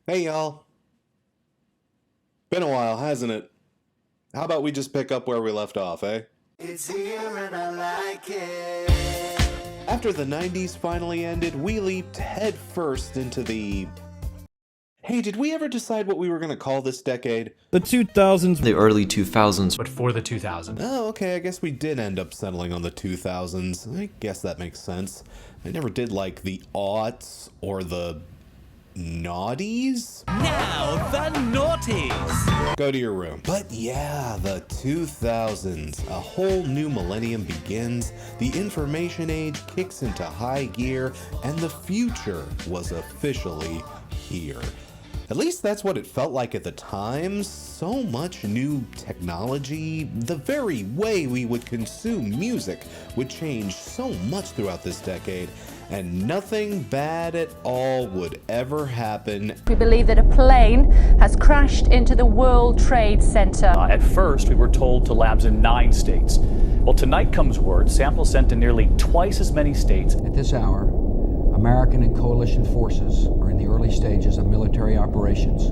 Hey y'all. Been a while, hasn't it? How about we just pick up where we left off, eh? It's here and I like it. After the 90s finally ended, we leaped headfirst into the... Hey, did we ever decide what we were gonna call this decade? The 2000s. The early 2000s. But for the 2000s. Oh, okay, I guess we did end up settling on the 2000s. I guess that makes sense. I never did like the aughts or the... naughties? Now the naughties. Go to your room. But yeah, the 2000s. A whole new millennium begins, the information age kicks into high gear, and the future was officially here. At least that's what it felt like at the time. So much new technology, the very way we would consume music would change so much throughout this decade, and nothing bad at all would ever happen. We believe that a plane has crashed into the World Trade Center. At first, we were told to labs in 9 states. Well, tonight comes word samples sent to nearly twice as many states. At this hour, American and coalition forces are in the early stages of military operations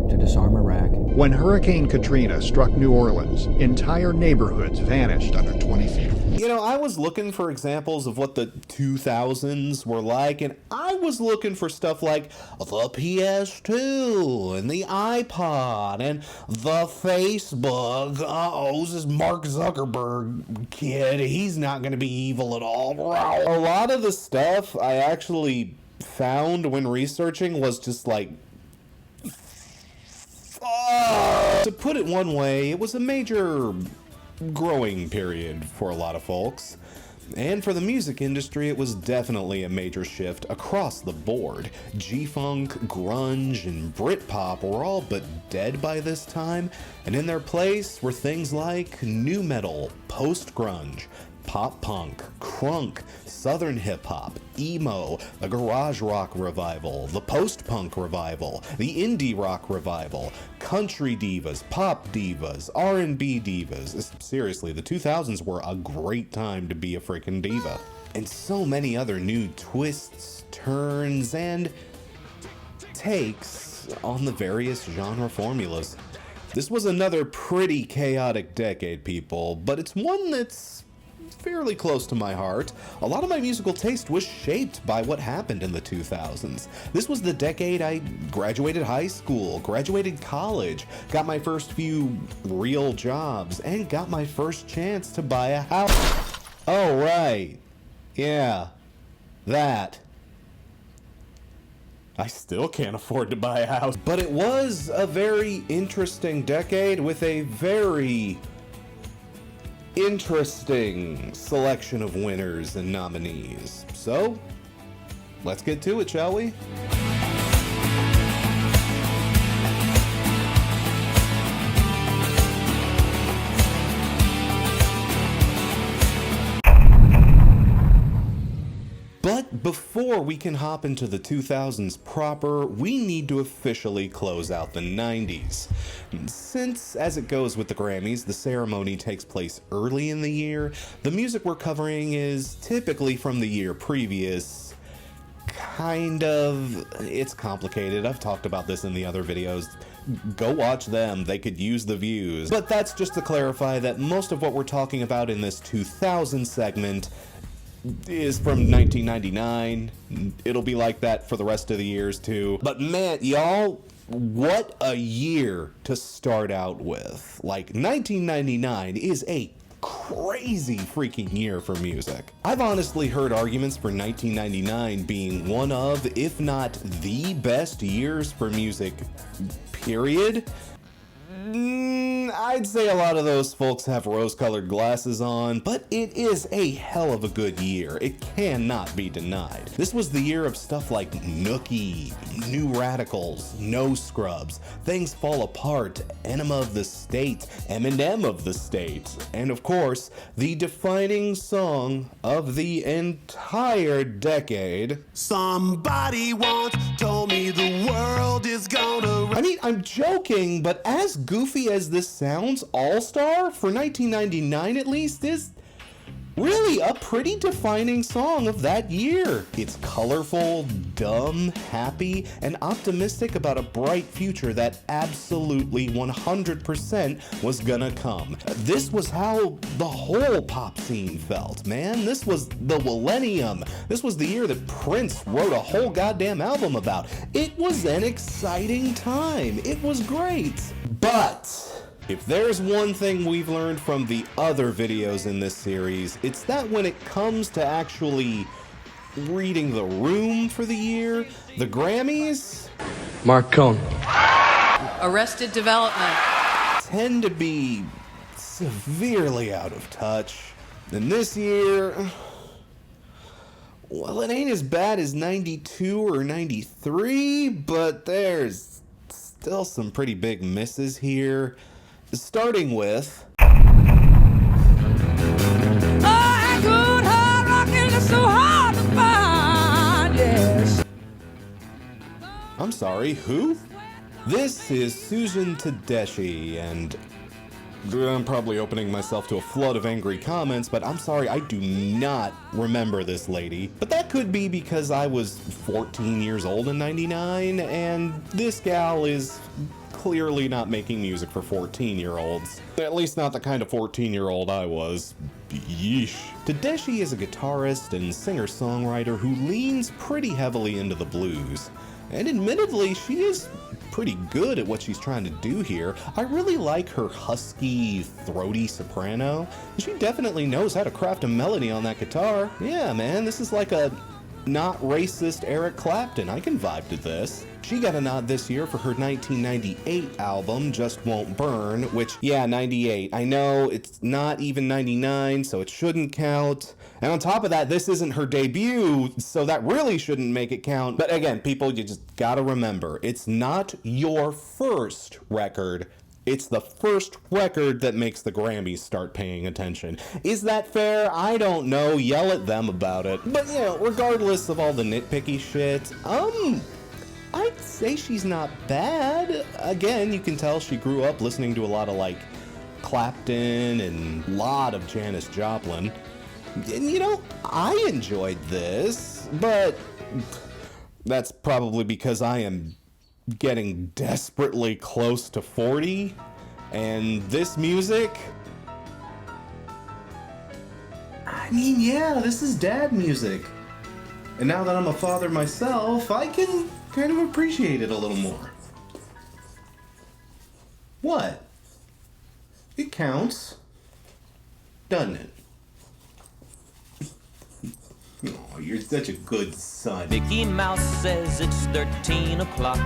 to disarm Iraq. When Hurricane Katrina struck New Orleans, entire neighborhoods vanished under 20 feet. You know, I was looking for examples of what the 2000s were like, and I was looking for stuff like the PS2 and the iPod and the Facebook. Uh-oh, this is Mark Zuckerberg kid. He's not going to be evil at all. A lot of the stuff I actually found when researching was just like... To put it one way, it was a major growing period for a lot of folks. And for the music industry, it was definitely a major shift across the board. G-funk, grunge, and Britpop were all but dead by this time, and in their place were things like nu metal, post-grunge, pop punk, crunk, southern hip-hop, emo, the garage rock revival, the post-punk revival, the indie rock revival, country divas, pop divas, R&B divas. Seriously, the 2000s were a great time to be a freaking diva. And so many other new twists, turns, and takes on the various genre formulas. This was another pretty chaotic decade, people, but it's one that's fairly close to my heart. A lot of my musical taste was shaped by what happened in the 2000s. This was the decade I graduated high school, graduated college, got my first few real jobs, and got my first chance to buy a house. Oh, right. Yeah. That. I still can't afford to buy a house. But it was a very interesting decade with a very interesting selection of winners and nominees. So, let's get to it, shall we? But before we can hop into the 2000s proper, we need to officially close out the 90s. Since, as it goes with the Grammys, the ceremony takes place early in the year, the music we're covering is typically from the year previous. Kind of. It's complicated. I've talked about this in the other videos. Go watch them, they could use the views. But that's just to clarify that most of what we're talking about in this 2000 segment is from 1999. It'll be like that for the rest of the years too. But man, y'all, what a year to start out with. Like, 1999 is a crazy freaking year for music. I've honestly heard arguments for 1999 being one of, if not the best years for music, period. I'd say a lot of those folks have rose-colored glasses on, but it is a hell of a good year. It cannot be denied. This was the year of stuff like Nookie, New Radicals, No Scrubs, Things Fall Apart, Enema of the State, Eminem of the State, and of course, the defining song of the entire decade. Somebody once told me the world is gonna... I mean, I'm joking, but as goofy as this sounds, All-Star, for 1999 at least, is really a pretty defining song of that year. It's colorful, dumb, happy, and optimistic about a bright future that absolutely 100% was gonna come. This was how the whole pop scene felt, man. This was the millennium. This was the year that Prince wrote a whole goddamn album about. It was an exciting time. It was great. But if there's one thing we've learned from the other videos in this series, it's that when it comes to actually reading the room for the year, the Grammys Mark Cohn. Arrested Development tend to be severely out of touch. And this year, well, it ain't as bad as 92 or 93, but there's still some pretty big misses here. Starting with I'm sorry, who? This is Susan Tedeschi, and I'm probably opening myself to a flood of angry comments, but I'm sorry, I do not remember this lady. But that could be because I was 14 years old in 99, and this gal is clearly not making music for 14-year-olds. At least not the kind of 14-year-old I was. Yeesh. Tedeschi is a guitarist and singer-songwriter who leans pretty heavily into the blues. And admittedly, she is pretty good at what she's trying to do here. I really like her husky, throaty soprano. She definitely knows how to craft a melody on that guitar. Yeah, man, this is like a not racist Eric Clapton. I can vibe to this. She got a nod this year for her 1998 album, Just Won't Burn, which, yeah, 98. I know it's not even 99, so it shouldn't count. And on top of that, this isn't her debut, so that really shouldn't make it count. But again, people, you just gotta remember, it's not your first record. It's the first record that makes the Grammys start paying attention. Is that fair? I don't know. Yell at them about it. But, you know, regardless of all the nitpicky shit, I'd say she's not bad. Again, you can tell she grew up listening to a lot of, like, Clapton and a lot of Janis Joplin. And, you know, I enjoyed this, but that's probably because I am getting desperately close to 40, and this music, I mean, yeah, this is dad music. And now that I'm a father myself, I can kind of appreciate it a little more. What? It counts, doesn't it? Oh, you're such a good son. Mickey Mouse says it's 13 o'clock.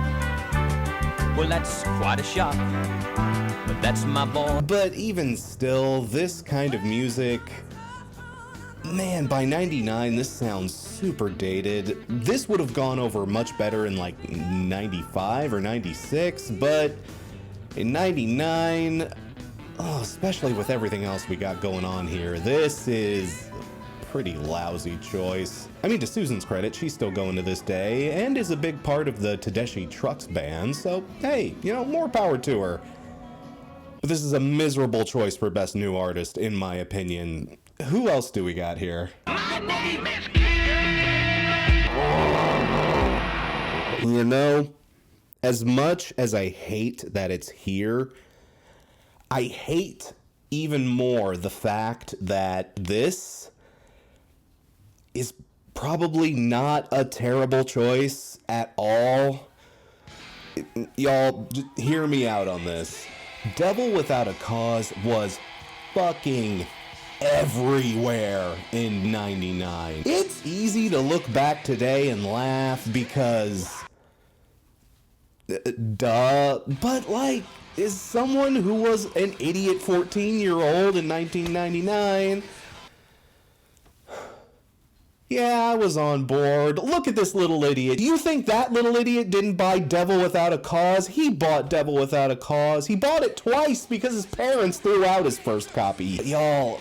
Well, that's quite a shock, but that's my boy. But even still, this kind of music, man, by 99, this sounds super dated. This would have gone over much better in like 95 or 96, but in 99, especially with everything else we got going on here, this is pretty lousy choice. I mean, to Susan's credit, she's still going to this day and is a big part of the Tedeschi Trucks band, so hey, you know, more power to her. But this is a miserable choice for Best New Artist, in my opinion. Who else do we got here? You know, as much as I hate that it's here, I hate even more the fact that this is probably not a terrible choice at all. Y'all, just hear me out on this. Devil Without a Cause was fucking everywhere in 99. It's easy to look back today and laugh because duh, but like, is someone who was an idiot 14-year-old in 1999, yeah, I was on board. Look at this little idiot. Do you think that little idiot didn't buy Devil Without a Cause? He bought Devil Without a Cause. He bought it twice because his parents threw out his first copy. Y'all,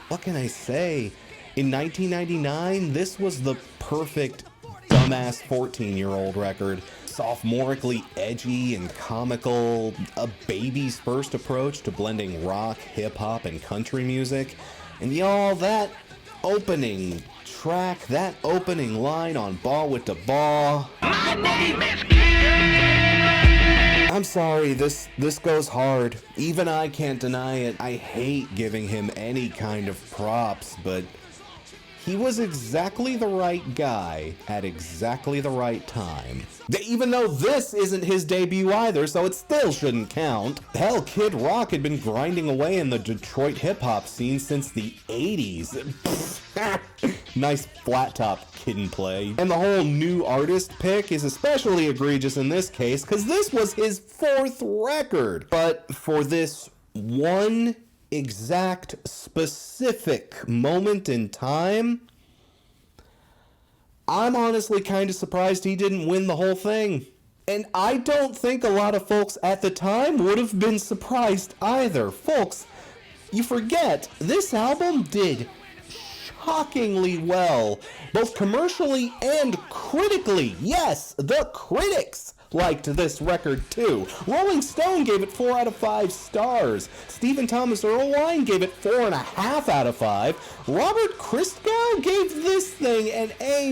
what can I say? In 1999, this was the perfect dumbass 14-year-old record. Sophomorically edgy and comical, a baby's first approach to blending rock, hip-hop, and country music. And y'all, that opening track, that opening line on Ball with the Ball. My name is King. I'm sorry, this goes hard. Even I can't deny it. I hate giving him any kind of props, but he was exactly the right guy at exactly the right time. Even though this isn't his debut either, so it still shouldn't count. Hell, Kid Rock had been grinding away in the Detroit hip-hop scene since the 80s. Nice flat top kid and play. And the whole new artist pick is especially egregious in this case, because this was his 4th record. But for this one exact specific moment in time, I'm honestly kind of surprised he didn't win the whole thing. And I don't think a lot of folks at the time would have been surprised either. Folks, you forget, this album did shockingly well, both commercially and critically. Yes, the critics liked this record too. Rolling Stone gave it 4 out of 5 stars. Stephen Thomas Erlewine gave it 4.5 out of 5. Robert Christgau gave this thing an A-.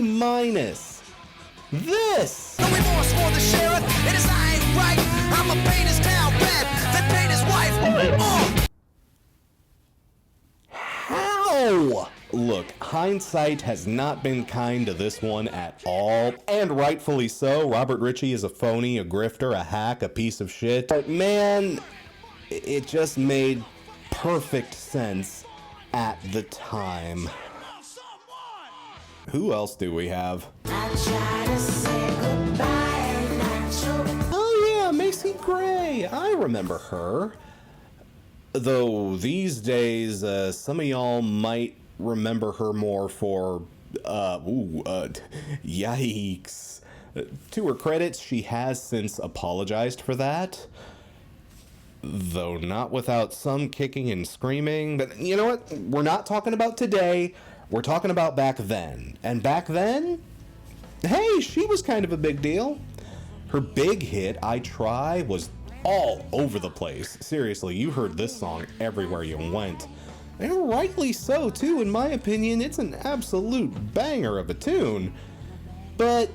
This. No remorse for the sheriff. It is I ain't right. I'ma paint his town red. Then paint his wife. How? Look, hindsight has not been kind to this one at all, and rightfully so. Robert Ritchie is a phony, a grifter, a hack, a piece of shit. But man, it just made perfect sense at the time. Who else do we have? Oh yeah, Macy Gray. I remember her. Though these days, some of y'all might remember her more for, yikes. To her credit, she has since apologized for that. Though not without some kicking and screaming. But you know what? We're not talking about today. We're talking about back then. And back then, hey, she was kind of a big deal. Her big hit, I Try, was all over the place. Seriously, you heard this song everywhere you went. And rightly so, too, in my opinion. It's an absolute banger of a tune. But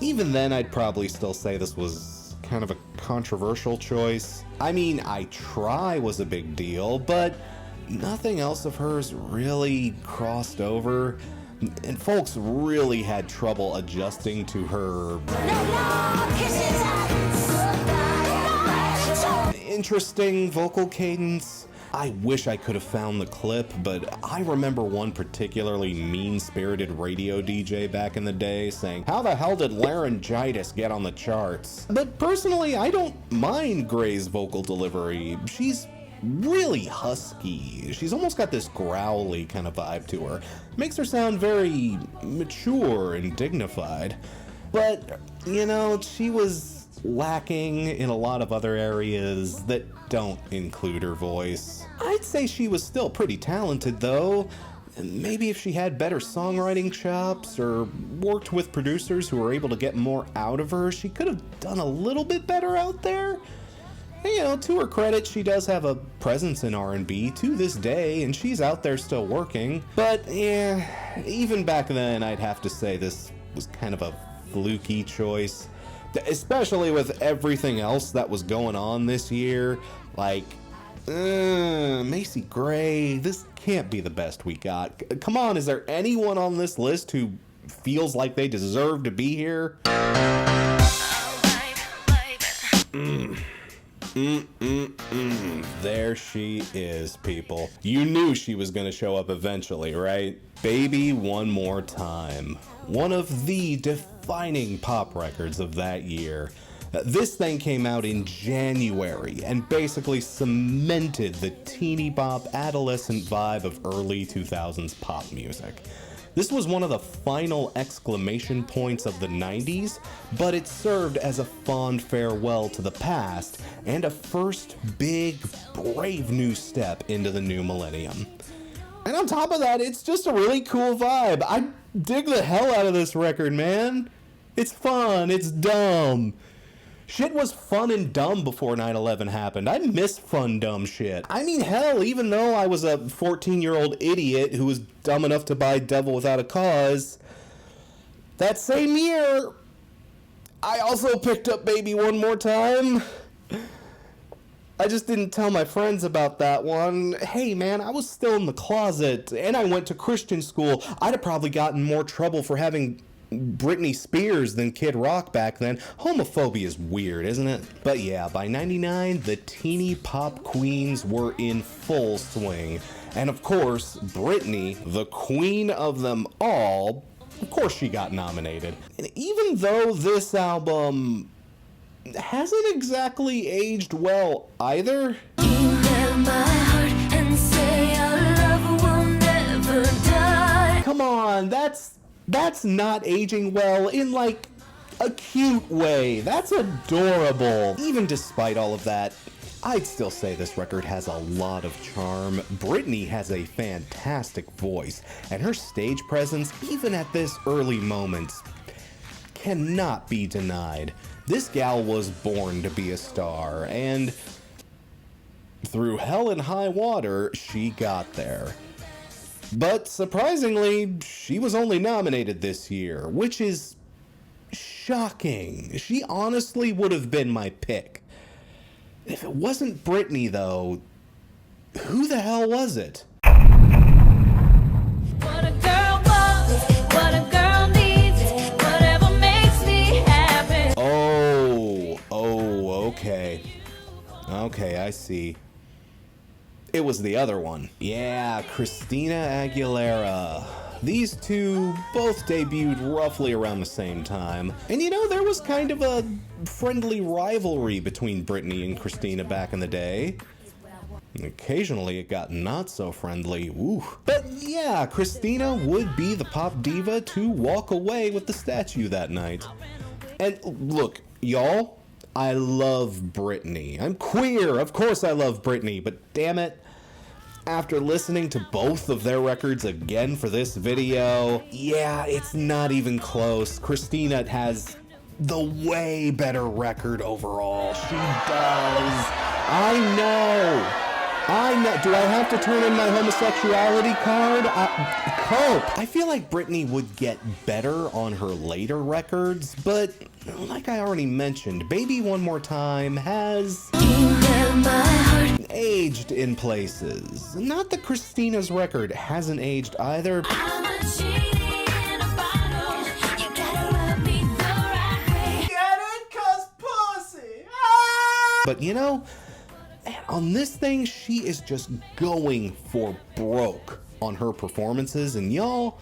even then, I'd probably still say this was kind of a controversial choice. I mean, I Try was a big deal, but nothing else of hers really crossed over. And folks really had trouble adjusting to her interesting vocal cadence. I wish I could have found the clip, but I remember one particularly mean-spirited radio DJ back in the day saying, "How the hell did laryngitis get on the charts?" But personally, I don't mind Gray's vocal delivery. She's really husky. She's almost got this growly kind of vibe to her. Makes her sound very mature and dignified. But, you know, she was lacking in a lot of other areas that don't include her voice. I'd say she was still pretty talented, though. Maybe if she had better songwriting chops or worked with producers who were able to get more out of her, she could have done a little bit better out there. And, you know, to her credit, she does have a presence in R&B to this day, and she's out there still working. But, yeah, even back then, I'd have to say this was kind of a fluky choice. Especially with everything else that was going on this year. Like, Macy Gray, this can't be the best we got. Come on, is there anyone on this list who feels like they deserve to be here? There she is, people. You knew she was gonna show up eventually, right? Baby One More Time. One of the defining pop records of that year. This thing came out in January and basically cemented the teeny bop adolescent vibe of early 2000s pop music. This was one of the final exclamation points of the 90s, but it served as a fond farewell to the past and a first big, brave new step into the new millennium. And on top of that, it's just a really cool vibe. I dig the hell out of this record, man. It's fun, it's dumb. Shit was fun and dumb before 9/11 happened. I miss fun, dumb shit. I mean, hell, even though I was a 14-year-old idiot who was dumb enough to buy Devil Without a Cause, that same year, I also picked up Baby One More Time. I just didn't tell my friends about that one. Hey man, I was still in the closet, and I went to Christian school. I'd have probably gotten more trouble for having Britney Spears than Kid Rock back then. Homophobia is weird, isn't it? But yeah, by 99, the teeny pop queens were in full swing. And of course, Britney, the queen of them all, of course she got nominated. And even though this album hasn't exactly aged well either. Come on, that's not aging well in like a cute way. That's adorable. Even despite all of that, I'd still say this record has a lot of charm. Britney has a fantastic voice, and her stage presence, even at this early moment, cannot be denied. This gal was born to be a star, and through hell and high water, she got there. But surprisingly, she was only nominated this year, which is shocking. She honestly would have been my pick. If it wasn't Britney, though, who the hell was it? What a girl wants, what a girl needs, whatever makes me happy. Okay, I see. It was the other one. Yeah, Christina Aguilera. These two both debuted roughly around the same time. And you know, there was kind of a friendly rivalry between Britney and Christina back in the day. And occasionally it got not so friendly. Ooh. But yeah, Christina would be the pop diva to walk away with the statue that night. And look, y'all, I love Britney. I'm queer, of course I love Britney, but damn it, after listening to both of their records again for this video, yeah, it's not even close. Christina has the way better record overall. She does. I know. Do I have to turn in my homosexuality card? Cope. I feel like Britney would get better on her later records, but like I already mentioned, Baby One More Time has aged in places. Not that Christina's record hasn't aged either. But you know, on this thing, she is just going for broke on her performances, and y'all,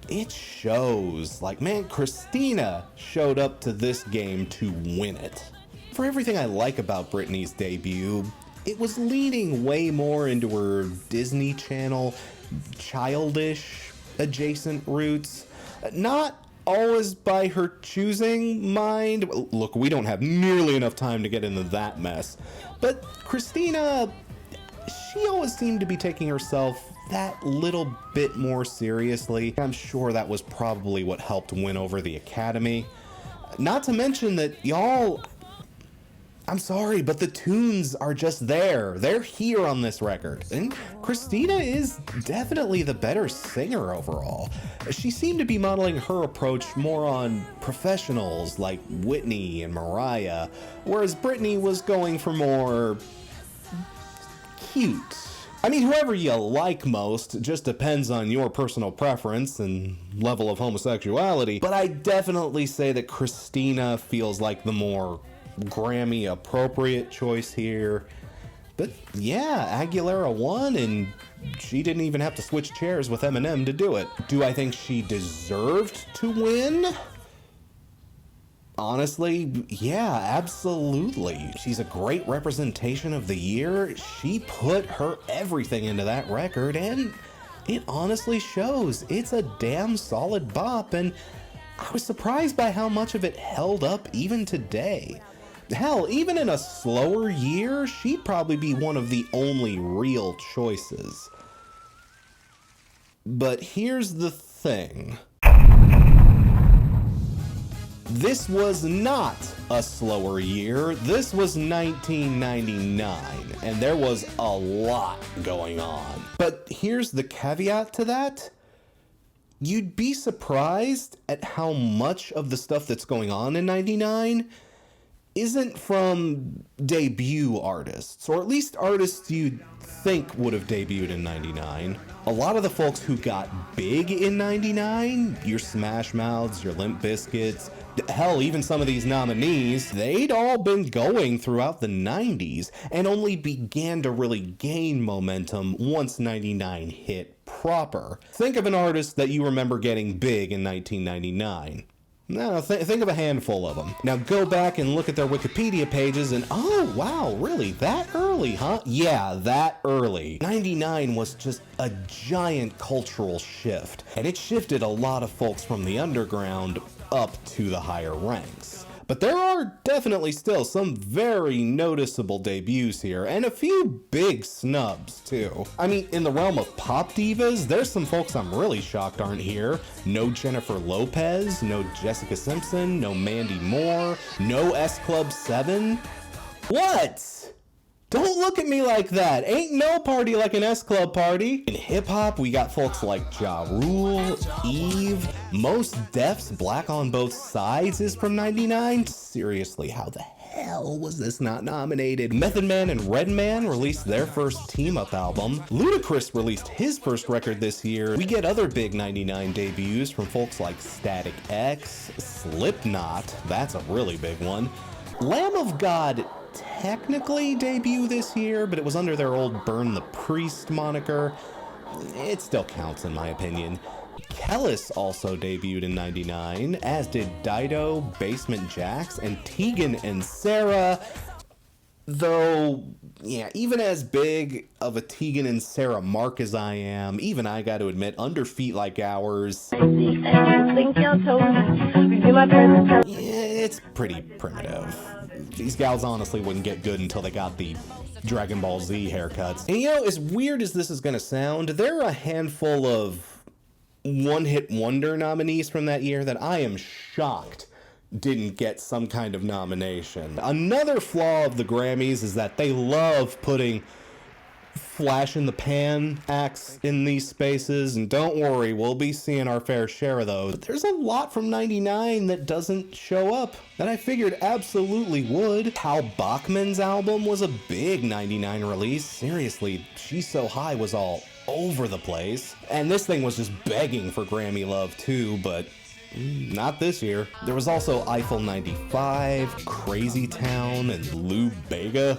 it shows. Like, man, Christina showed up to this game to win it. For everything I like about Britney's debut, it was leaning way more into her Disney Channel, childish, adjacent roots. Not always by her choosing, mind. Look, we don't have nearly enough time to get into that mess. But Christina, she always seemed to be taking herself that little bit more seriously. I'm sure that was probably what helped win over the Academy. Not to mention that, y'all, I'm sorry, but the tunes are just there. They're here on this record. And Christina is definitely the better singer overall. She seemed to be modeling her approach more on professionals like Whitney and Mariah, whereas Britney was going for more cute. I mean, whoever you like most just depends on your personal preference and level of homosexuality, but I definitely say that Christina feels like the more Grammy appropriate choice here. But yeah, Aguilera won, and she didn't even have to switch chairs with Eminem to do it. Do I think she deserved to win? Honestly, yeah, absolutely. She's a great representation of the year. She put her everything into that record, and it honestly shows. It's a damn solid bop, and I was surprised by how much of it held up even today. Hell, even in a slower year, she'd probably be one of the only real choices. But here's the thing. This was not a slower year. This was 1999, and there was a lot going on. But here's the caveat to that. You'd be surprised at how much of the stuff that's going on in 99 isn't from debut artists, or at least artists you'd think would have debuted in 99. A lot of the folks who got big in 99, your Smash Mouths, your Limp Bizkits, hell, even some of these nominees, they'd all been going throughout the 90s and only began to really gain momentum once 99 hit proper. Think of an artist that you remember getting big in 1999. No, think of a handful of them. Now go back and look at their Wikipedia pages and, oh wow, really, that early, huh? Yeah, that early. 99 was just a giant cultural shift, and it shifted a lot of folks from the underground up to the higher ranks. But there are definitely still some very noticeable debuts here, and a few big snubs too. I mean, in the realm of pop divas, there's some folks I'm really shocked aren't here. No Jennifer Lopez, no Jessica Simpson, no Mandy Moore, no S Club 7. What? Don't look at me like that. Ain't no party like an S Club party. In hip-hop, we got folks like Ja Rule, Eve, Mos Def's Black on Both Sides is from 99. Seriously, how the hell was this not nominated? Method Man and Redman released their first team-up album. Ludacris released his first record this year. We get other big 99 debuts from folks like Static X, Slipknot, that's a really big one. Lamb of God technically debut this year, but it was under their old Burn the Priest moniker. It still counts in my opinion. Kellis also debuted in 99, as did Dido, Basement Jaxx, and Tegan and Sara. Though, yeah, even as big of a Tegan and Sara mark as I am, even I got to admit, Under Feet Like Ours, it's pretty primitive. These gals honestly wouldn't get good until they got the Dragon Ball Z haircuts. And you know, as weird as this is gonna sound, there are a handful of one-hit wonder nominees from that year that I am shocked didn't get some kind of nomination. Another flaw of the Grammys is that they love putting flash in the pan acts in these spaces, and don't worry, we'll be seeing our fair share of those. But there's a lot from 99 that doesn't show up that I figured absolutely would. Hal Bachman's album was a big 99 release. Seriously, She's So High was all over the place. And this thing was just begging for Grammy love too, but not this year. There was also Eiffel 95, Crazy Town, and Lou Bega.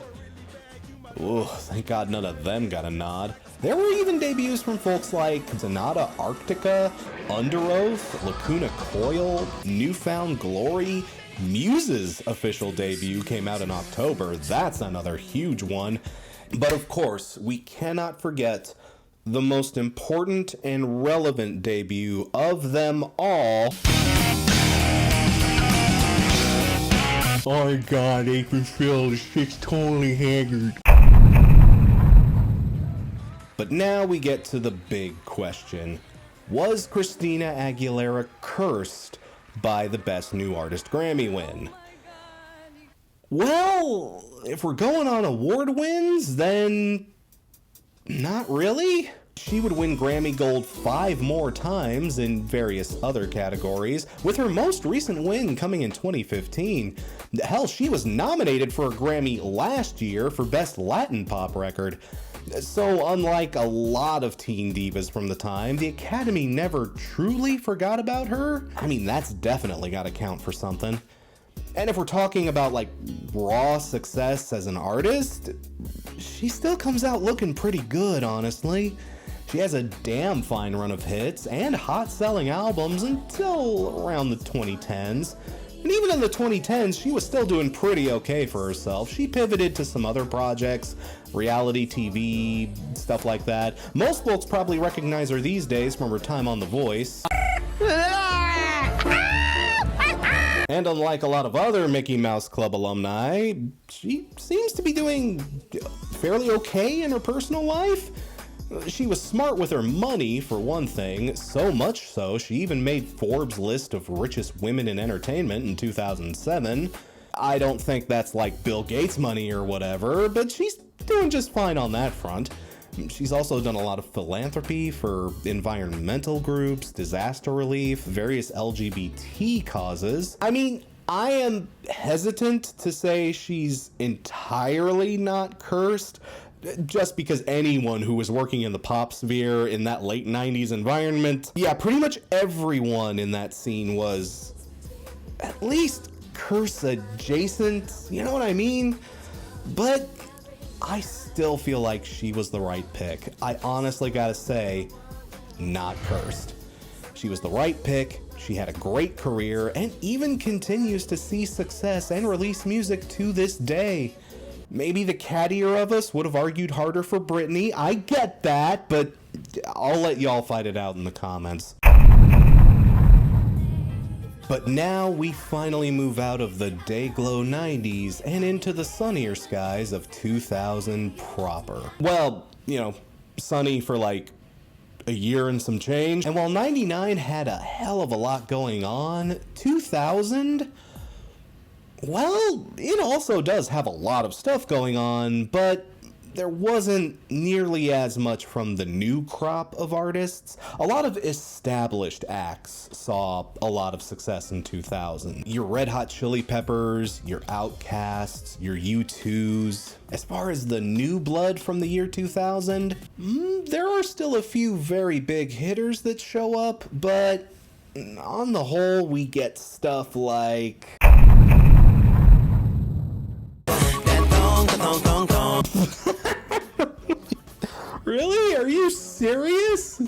Ooh, thank God none of them got a nod. There were even debuts from folks like Sonata Arctica, Under Oath, Lacuna Coil, Newfound Glory. Muse's official debut came out in October. That's another huge one. But of course, we cannot forget the most important and relevant debut of them all. Oh God, April Phil, this shit's totally haggard. But now we get to the big question. Was Christina Aguilera cursed by the Best New Artist Grammy win? Well, if we're going on award wins, then not really. She would win Grammy Gold 5 more times in various other categories, with her most recent win coming in 2015. Hell, she was nominated for a Grammy last year for Best Latin Pop Record. So unlike a lot of teen divas from the time, the Academy never truly forgot about her. I mean, that's definitely gotta count for something. And if we're talking about like raw success as an artist, she still comes out looking pretty good, honestly. She has a damn fine run of hits and hot-selling albums until around the 2010s. And even in the 2010s, she was still doing pretty okay for herself. She pivoted to some other projects, reality TV, stuff like that. Most folks probably recognize her these days from her time on The Voice. And unlike a lot of other Mickey Mouse Club alumni, she seems to be doing fairly okay in her personal life. She was smart with her money, for one thing, so much so she even made Forbes' list of richest women in entertainment in 2007. I don't think that's like Bill Gates money or whatever, but she's doing just fine on that front. She's also done a lot of philanthropy for environmental groups, disaster relief, various LGBT causes. I mean, I am hesitant to say she's entirely not cursed, just because anyone who was working in the pop sphere in that late 90s environment, yeah, pretty much everyone in that scene was at least curse adjacent, you know what I mean? But I still feel like she was the right pick. I honestly gotta say, not cursed. She was the right pick, she had a great career, and even continues to see success and release music to this day. Maybe the cattier of us would have argued harder for Britney, I get that, but I'll let y'all fight it out in the comments. But now we finally move out of the day-glow 90s and into the sunnier skies of 2000 proper. Well, you know, sunny for like a year and some change. And while 99 had a hell of a lot going on, 2000, well, it also does have a lot of stuff going on, but there wasn't nearly as much from the new crop of artists. A lot of established acts saw a lot of success in 2000. Your Red Hot Chili Peppers, your Outcasts, your U2s. As far as the new blood from the year 2000, there are still a few very big hitters that show up, but on the whole, we get stuff like... Really? Are you serious?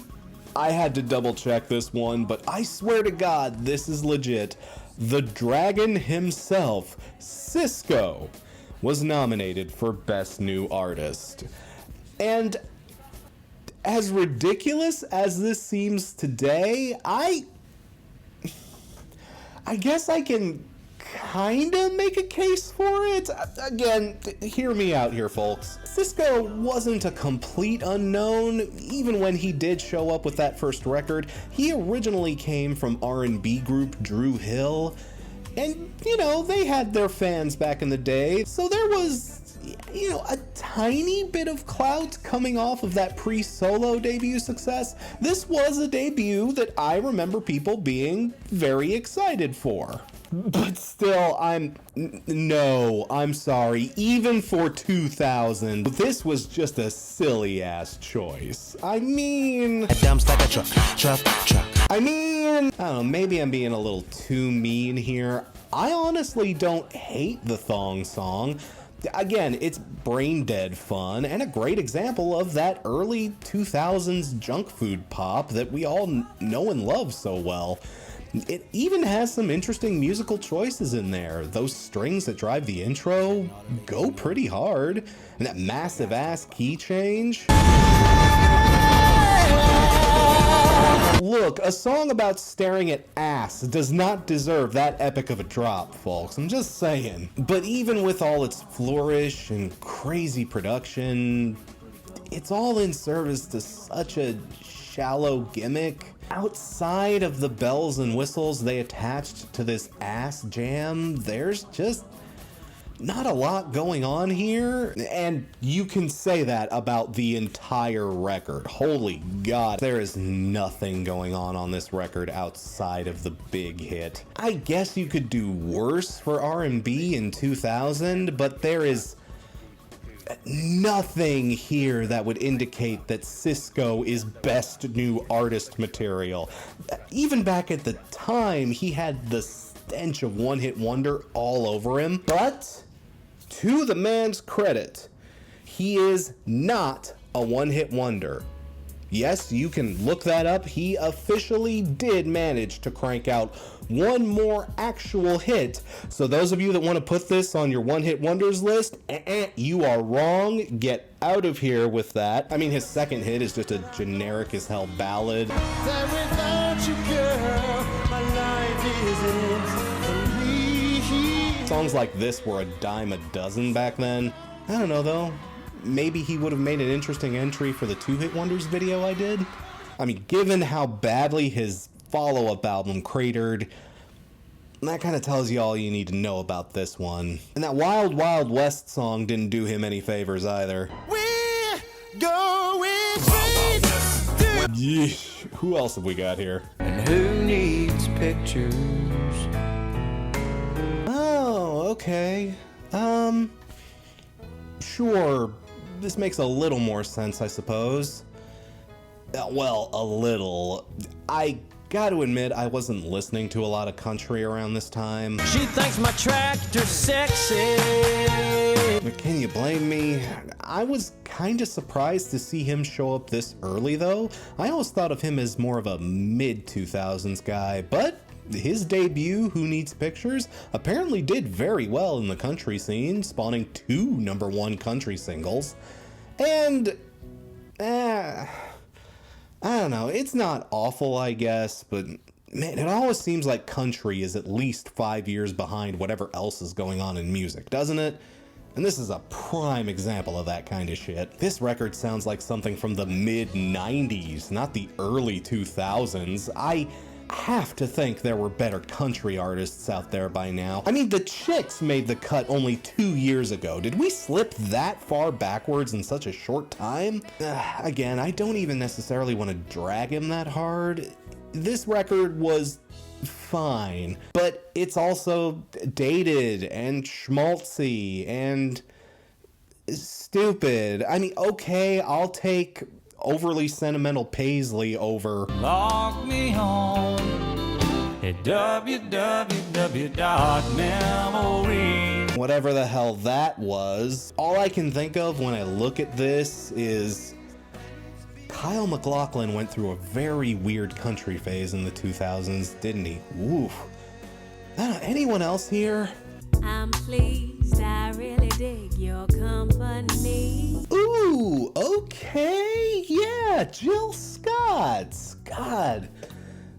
I had to double check this one, but I swear to God, this is legit. The dragon himself, Sisqó, was nominated for Best New Artist. And as ridiculous as this seems today, I guess I can kinda make a case for it. Again, hear me out here, folks. Sisqó wasn't a complete unknown. Even when he did show up with that first record, he originally came from R&B group Dru Hill. And, you know, they had their fans back in the day, so there was, you know, a tiny bit of clout coming off of that pre-solo debut success. This was a debut that I remember people being very excited for. But still, I'm sorry, even for 2000, this was just a silly-ass choice. I mean, I don't know, maybe I'm being a little too mean here. I honestly don't hate the Thong Song. Again, it's brain-dead fun, and a great example of that early 2000s junk food pop that we all know and love so well. It even has some interesting musical choices in there. Those strings that drive the intro go pretty hard, and that massive ass key change. Look, a song about staring at ass does not deserve that epic of a drop, folks. I'm just saying. But even with all its flourish and crazy production, it's all in service to such a shallow gimmick. Outside of the bells and whistles they attached to this ass jam, there's just not a lot going on here, and you can say that about the entire record. Holy God, there is nothing going on this record outside of the big hit. I guess you could do worse for R&B in 2000, but there is nothing here that would indicate that Sisqó is best new artist material. Even back at the time, he had the stench of one-hit wonder all over him. But to the man's credit, he is not a one-hit wonder. Yes, you can look that up. He officially did manage to crank out one more actual hit. So those of you that want to put this on your one-hit wonders list, you are wrong. Get out of here with that. I mean, his second hit is just a generic as hell ballad. Songs like this were a dime a dozen back then. I don't know though. maybe he would have made an interesting entry for the Two Hit Wonders video I did. I mean, given how badly his follow-up album cratered, that kind of tells you all you need to know about this one. And that Wild Wild West song didn't do him any favors either. We're going crazy. Yeesh. Who else have we got here? And who needs pictures? Oh, okay. Sure. This makes a little more sense, I suppose. Well, a little. I gotta admit, I wasn't listening to a lot of country around this time. She thinks my tractor's sexy. But can you blame me? I was kinda surprised to see him show up this early, though. I always thought of him as more of a mid-2000s guy, but his debut, Who Needs Pictures, apparently did very well in the country scene, spawning 2 #1 country singles. And, I don't know, it's not awful, I guess, but man, it always seems like country is at least 5 years behind whatever else is going on in music, doesn't it? And this is a prime example of that kind of shit. This record sounds like something from the mid-90s, not the early 2000s. I have to think there were better country artists out there by now. I mean, the Chicks made the cut only 2 years ago. Did we slip that far backwards in such a short time? Again, I don't even necessarily want to drag him that hard. This record was fine, but it's also dated and schmaltzy and stupid. I mean, okay, I'll take overly sentimental Paisley over Log me on at www.memory. whatever the hell that was. All I can think of when I look at this is Kyle MacLachlan went through a very weird country phase in the 2000s, didn't he? Oof. Anyone else here? I'm pleased, I really dig your company. Ooh, okay, yeah, Jill Scott. God,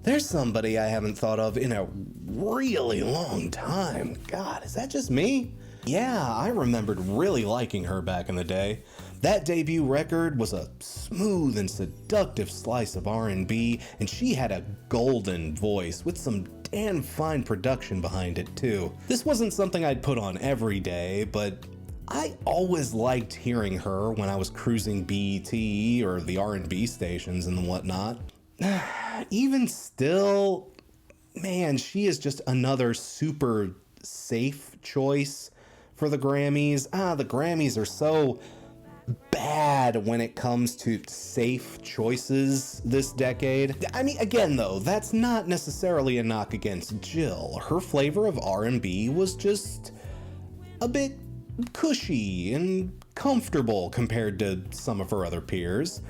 there's somebody I haven't thought of in a really long time. God, is that just me? Yeah, I remembered really liking her back in the day. That debut record was a smooth and seductive slice of R&B, and she had a golden voice with some damn fine production behind it too. This wasn't something I'd put on every day, but I always liked hearing her when I was cruising BET or the R&B stations and whatnot. Even still, man, she is just another super safe choice for the Grammys. The Grammys are so bad when it comes to safe choices this decade. I mean, again though, that's not necessarily a knock against Jill. Her flavor of R&B was just a bit cushy and comfortable compared to some of her other peers.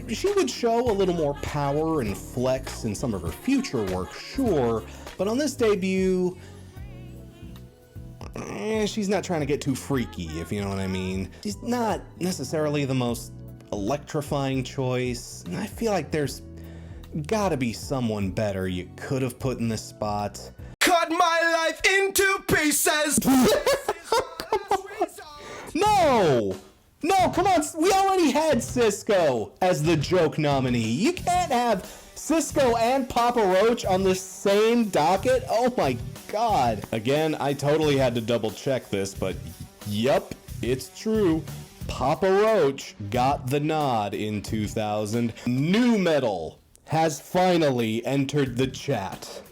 She would show a little more power and flex in some of her future work, sure, but on this debut, she's not trying to get too freaky, if you know what I mean. She's not necessarily the most electrifying choice. I feel like there's gotta be someone better you could have put in this spot. Cut my life into pieces. No! No, come on, we already had Cisco as the joke nominee. You can't have Cisco and Papa Roach on the same docket? Oh my God. Again, I totally had to double check this, but yep, it's true. Papa Roach got the nod in 2000. Nu metal has finally entered the chat.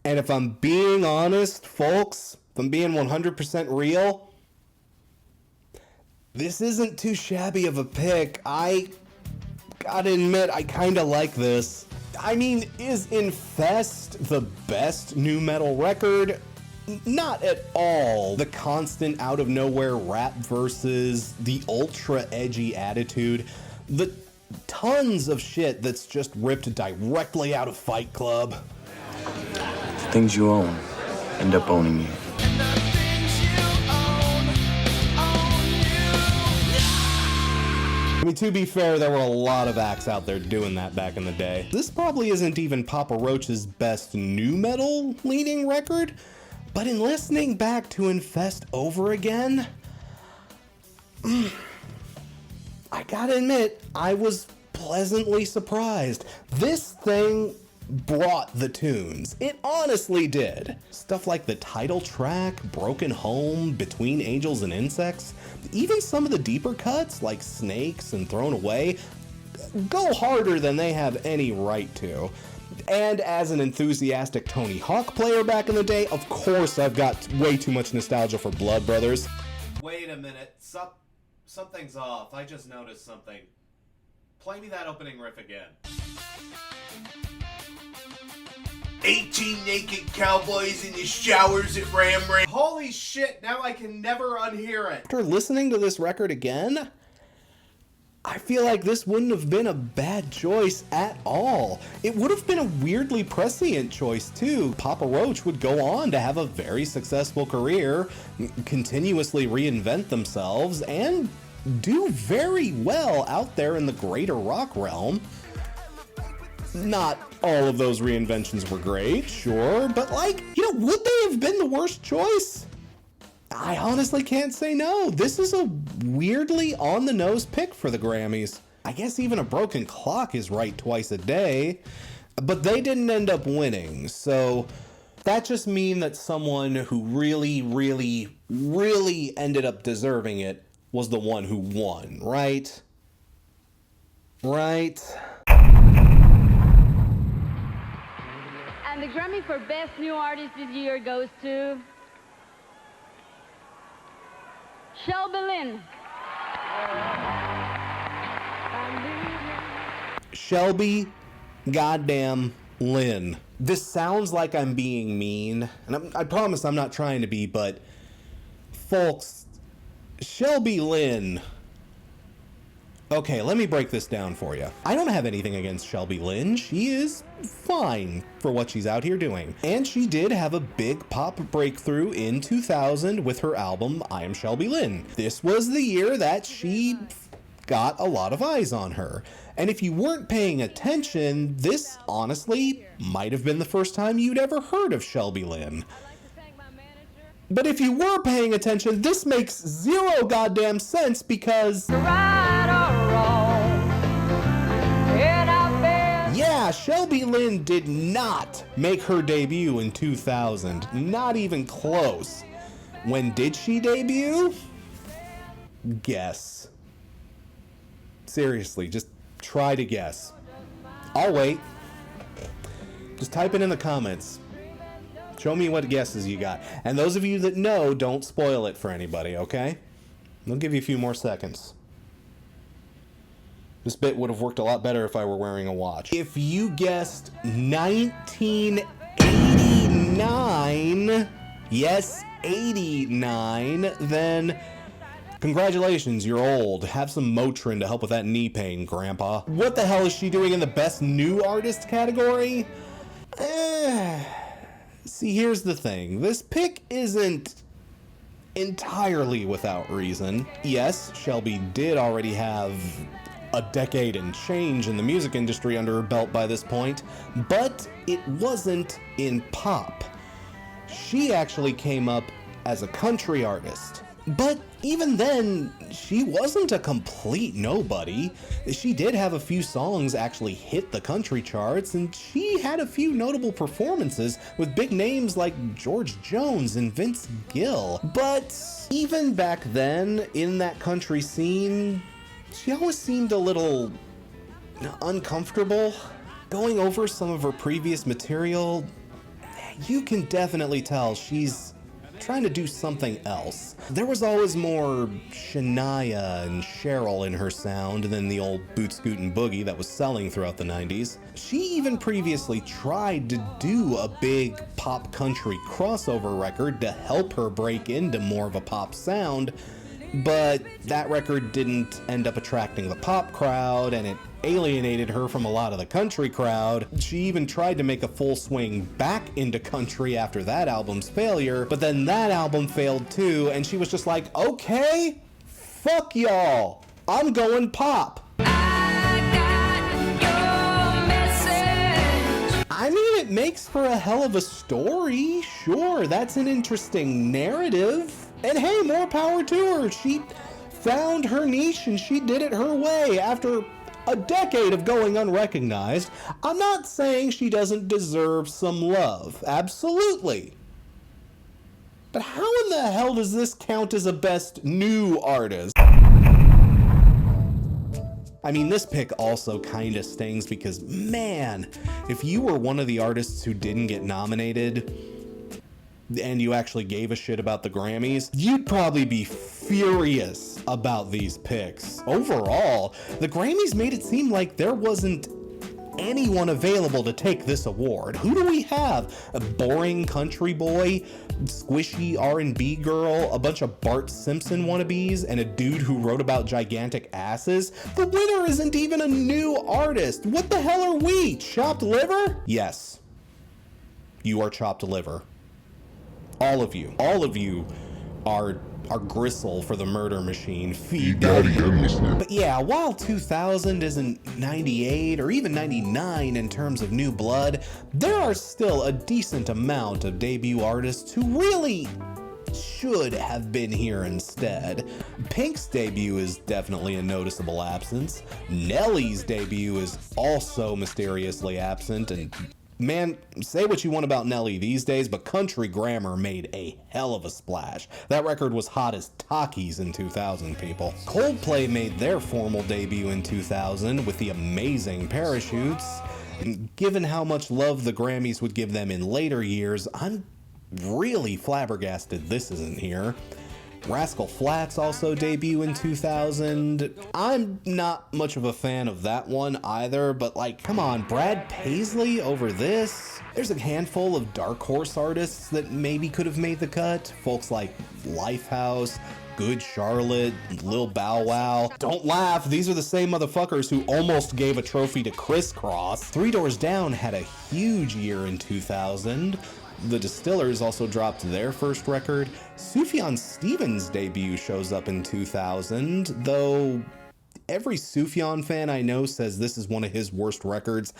And if I'm being honest, folks, if I'm being 100% real, this isn't too shabby of a pick. I gotta admit, I kinda like this. I mean, is Infest the best nu metal record? Not at all. The constant out of nowhere rap verses, the ultra edgy attitude, the tons of shit that's just ripped directly out of Fight Club. Things you own end up owning you. I mean, to be fair, there were a lot of acts out there doing that back in the day. This probably isn't even Papa Roach's best nu metal leading record, but in listening back to Infest over again, I gotta admit, I was pleasantly surprised. This thing brought the tunes. It honestly did. Stuff like the title track, Broken Home, Between Angels and Insects, even some of the deeper cuts like Snakes and Thrown Away, go harder than they have any right to. And as an enthusiastic Tony Hawk player back in the day, of course I've got way too much nostalgia for Blood Brothers. Wait a minute, something's off. I just noticed something. Play me that opening riff again. 18 naked cowboys in the showers at Ram Ram. Holy shit, now I can never unhear it. After listening to this record again, I feel like this wouldn't have been a bad choice at all. It would have been a weirdly prescient choice too. Papa Roach would go on to have a very successful career, continuously reinvent themselves, and do very well out there in the greater rock realm. Not all of those reinventions were great, sure, but like, would they have been the worst choice? I honestly can't say no. This is a weirdly on-the-nose pick for the Grammys. I guess even a broken clock is right twice a day, but they didn't end up winning, so that just means that someone who really, really, really ended up deserving it was the one who won, right? Right? And the Grammy for Best New Artist this year goes to Shelby Lynn. Shelby goddamn Lynn. This sounds like I'm being mean, and I promise I'm not trying to be, but folks, Shelby Lynn. Okay, let me break this down for you. I don't have anything against Shelby Lynn. She is fine for what she's out here doing. And she did have a big pop breakthrough in 2000 with her album, I Am Shelby Lynn. This was the year that she got a lot of eyes on her. And if you weren't paying attention, this honestly might have been the first time you'd ever heard of Shelby Lynn. But if you were paying attention, this makes zero goddamn sense because yeah, Shelby Lynn did not make her debut in 2000. Not even close. When did she debut? Guess. Seriously, just try to guess. I'll wait. Just type it in the comments. Show me what guesses you got. And those of you that know, don't spoil it for anybody, okay? I'll give you a few more seconds. This bit would have worked a lot better if I were wearing a watch. If you guessed 1989, yes, 89, then congratulations, you're old. Have some Motrin to help with that knee pain, Grandpa. What the hell is she doing in the Best New Artist category? See, here's the thing. This pick isn't entirely without reason. Yes, Shelby did already have a decade and change in the music industry under her belt by this point, but it wasn't in pop. She actually came up as a country artist. But even then, she wasn't a complete nobody. She did have a few songs actually hit the country charts, and she had a few notable performances with big names like George Jones and Vince Gill. But even back then, in that country scene, she always seemed a little uncomfortable. Going over some of her previous material, you can definitely tell she's trying to do something else. There was always more Shania and Cheryl in her sound than the old boot scootin' boogie that was selling throughout the 90s. She even previously tried to do a big pop country crossover record to help her break into more of a pop sound, but that record didn't end up attracting the pop crowd, and it alienated her from a lot of the country crowd. She even tried to make a full swing back into country after that album's failure, but then that album failed too, and she was just like, okay, fuck y'all, I'm going pop. I mean, it makes for a hell of a story, sure, that's an interesting narrative, and hey, more power to her. She found her niche and she did it her way after a decade of going unrecognized. I'm not saying she doesn't deserve some love. Absolutely. But how in the hell does this count as a best new artist? I mean, this pick also kinda stings because, man, if you were one of the artists who didn't get nominated and you actually gave a shit about the Grammys, you'd probably be furious about these picks. Overall, the Grammys made it seem like there wasn't anyone available to take this award. Who do we have? A boring country boy, squishy R&B girl, a bunch of Bart Simpson wannabes, and a dude who wrote about gigantic asses? The winner isn't even a new artist. What the hell are we? Chopped liver? Yes. You are chopped liver. All of you are gristle for the murder machine. Feed daddy. But yeah, while 2000 isn't 98 or even 99 in terms of new blood, there are still a decent amount of debut artists who really should have been here instead. Pink's debut is definitely a noticeable absence. Nelly's debut is also mysteriously absent, and man, say what you want about Nelly these days, but Country Grammar made a hell of a splash. That record was hot as Takis in 2000, people. Coldplay made their formal debut in 2000 with the amazing Parachutes. Given how much love the Grammys would give them in later years, I'm really flabbergasted this isn't here. Rascal Flatts also debut in 2000. I'm not much of a fan of that one either, but like, come on, Brad Paisley over this? There's a handful of dark horse artists that maybe could have made the cut. Folks like Lifehouse, Good Charlotte, Lil Bow Wow. Don't laugh, these are the same motherfuckers who almost gave a trophy to Criss Cross. Three Doors Down had a huge year in 2000. The Distillers also dropped their first record. Sufjan Stevens' debut shows up in 2000, though every Sufjan fan I know says this is one of his worst records.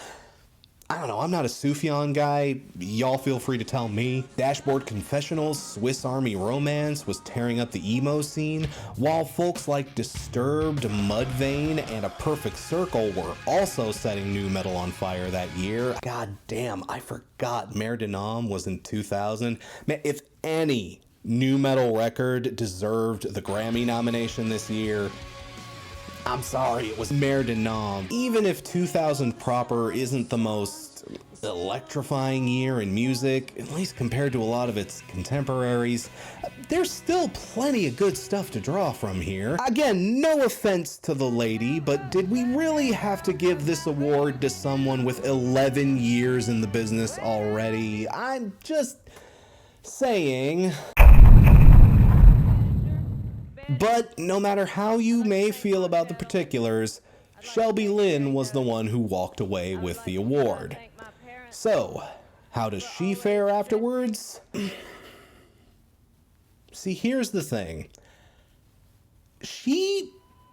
I don't know, I'm not a Sufjan guy. Y'all feel free to tell me. Dashboard Confessionals' Swiss Army Romance was tearing up the emo scene, while folks like Disturbed, Mudvayne, and A Perfect Circle were also setting nu metal on fire that year. God damn, I forgot Mare de Nom was in 2000. Man, if any nu metal record deserved the Grammy nomination this year, I'm sorry, it was Mare de Nom. Even if 2000 proper isn't the most electrifying year in music, at least compared to a lot of its contemporaries, there's still plenty of good stuff to draw from here. Again, no offense to the lady, but did we really have to give this award to someone with 11 years in the business already? I'm just saying. But no matter how you may feel about the particulars, Shelby Lynn was the one who walked away with the award. So, how does she fare afterwards? See, here's the thing. She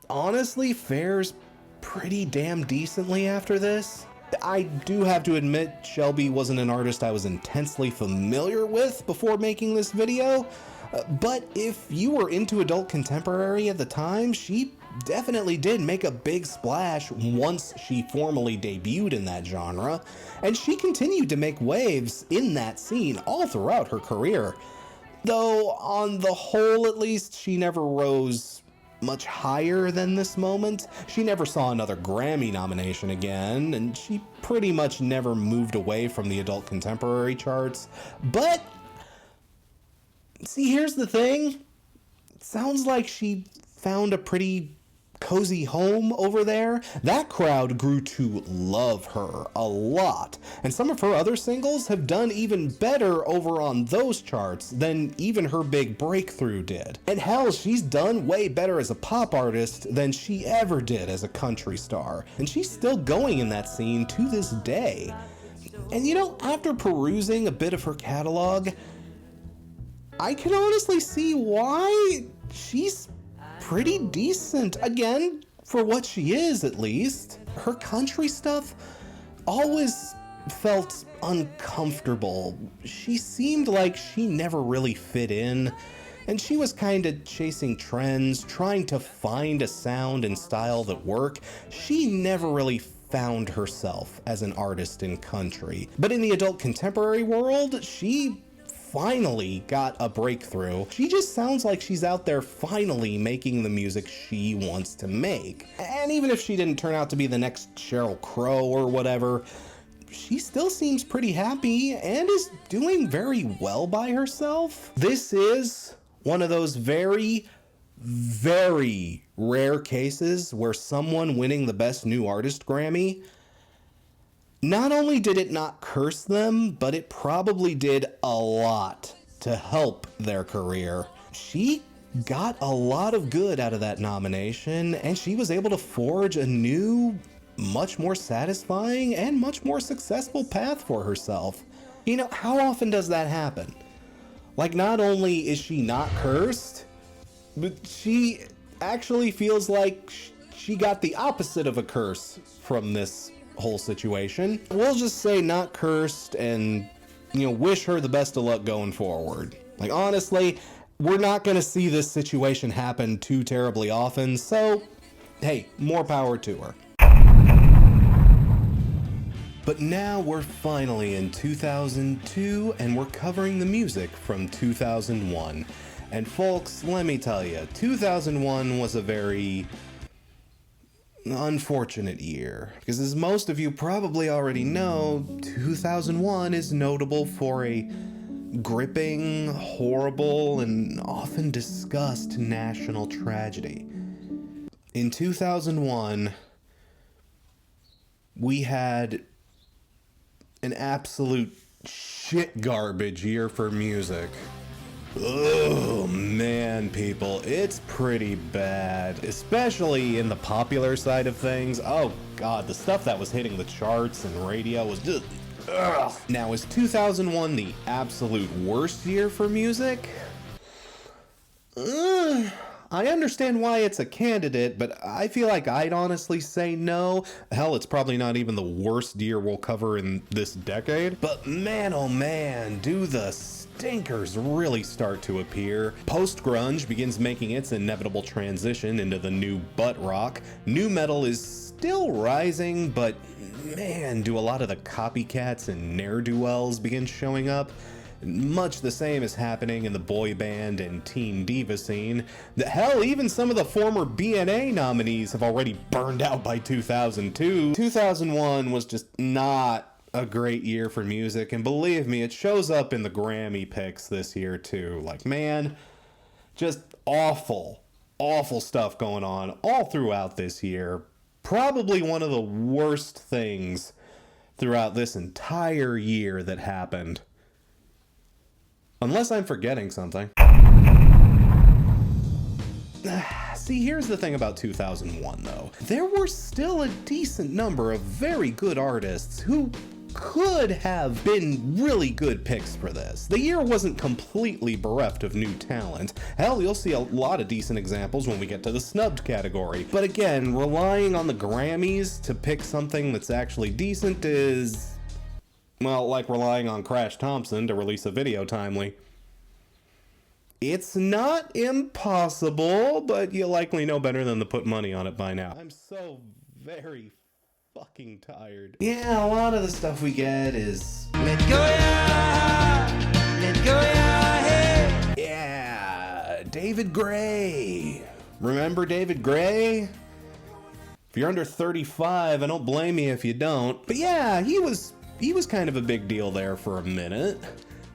honestly fares pretty damn decently after this. I do have to admit, Shelby wasn't an artist I was intensely familiar with before making this video. But if you were into adult contemporary at the time, she definitely did make a big splash once she formally debuted in that genre, and she continued to make waves in that scene all throughout her career. Though, on the whole at least, she never rose much higher than this moment. She never saw another Grammy nomination again, and she pretty much never moved away from the adult contemporary charts. But see, here's the thing. It sounds like she found a pretty cozy home over there. That crowd grew to love her a lot, and some of her other singles have done even better over on those charts than even her big breakthrough did. And hell, she's done way better as a pop artist than she ever did as a country star, and she's still going in that scene to this day. And you know, after perusing a bit of her catalog, I can honestly see why she's pretty decent. Again, for what she is, at least. Her country stuff always felt uncomfortable. She seemed like she never really fit in. and she was kind of chasing trends, trying to find a sound and style that work. She never really found herself as an artist in country. But in the adult contemporary world, she finally got a breakthrough. She just sounds like she's out there finally making the music she wants to make. And even if she didn't turn out to be the next Sheryl Crow or whatever, she still seems pretty happy and is doing very well by herself. This is one of those very, very rare cases where someone winning the Best New Artist Grammy, not only did it not curse them, but it probably did a lot to help their career. She got a lot of good out of that nomination, and she was able to forge a new, much more satisfying and much more successful path for herself. You know, how often does that happen? Like, not only is she not cursed, but she actually feels like she got the opposite of a curse from this whole situation. We'll just say not cursed and, you know, wish her the best of luck going forward. Like, honestly, we're not going to see this situation happen too terribly often, so hey, more power to her. But now we're finally in 2002 and we're covering the music from 2001. And folks, let me tell you, 2001 was a very unfortunate year, because as most of you probably already know, 2001 is notable for a gripping, horrible, and often discussed national tragedy. In 2001, we had an absolute shit garbage year for music. Oh man, people, it's pretty bad, especially in the popular side of things. Oh god, the stuff that was hitting the charts and radio was just ugh. Now, is 2001 the absolute worst year for music? I understand why it's a candidate, but I feel like I'd honestly say no. Hell, it's probably not even the worst year we'll cover in this decade. But man, oh man, do the stinkers really start to appear. Post-grunge begins making its inevitable transition into the new butt rock. Nu metal is still rising, but man, do a lot of the copycats and ne'er-do-wells begin showing up. Much the same is happening in the boy band and teen diva scene. Hell, even some of the former BNA nominees have already burned out by 2002. 2001 was just not a great year for music, and believe me, it shows up in the Grammy picks this year too. Like, man, just awful stuff going on all throughout this year. Probably one of the worst things throughout this entire year that happened. Unless I'm forgetting something. See, here's the thing about 2001, though. There were still a decent number of very good artists who could have been really good picks for this. The year wasn't completely bereft of new talent. Hell, you'll see a lot of decent examples when we get to the snubbed category. But again, relying on the Grammys to pick something that's actually decent is, well, like relying on Crash Thompson to release a video timely. It's not impossible, but you likely know better than to put money on it by now. I'm so very fucking tired. Yeah, a lot of the stuff we get is let go your head. Yeah, David Gray. Remember David Gray? If you're under 35, I don't blame you if you don't. But yeah, he was kind of a big deal there for a minute.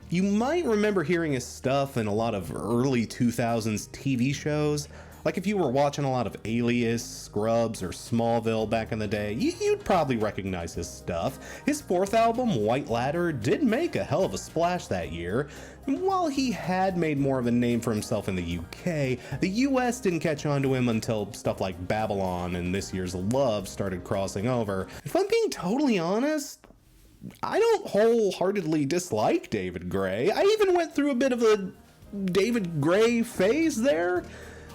You might remember hearing his stuff in a lot of early 2000s TV shows. Like if you were watching a lot of Alias, Scrubs, or Smallville back in the day, you'd probably recognize his stuff. His fourth album, White Ladder, did make a hell of a splash that year. And while he had made more of a name for himself in the UK, the US didn't catch on to him until stuff like Babylon and this year's Love started crossing over. If I'm being totally honest, I don't wholeheartedly dislike David Gray. I even went through a bit of a David Gray phase there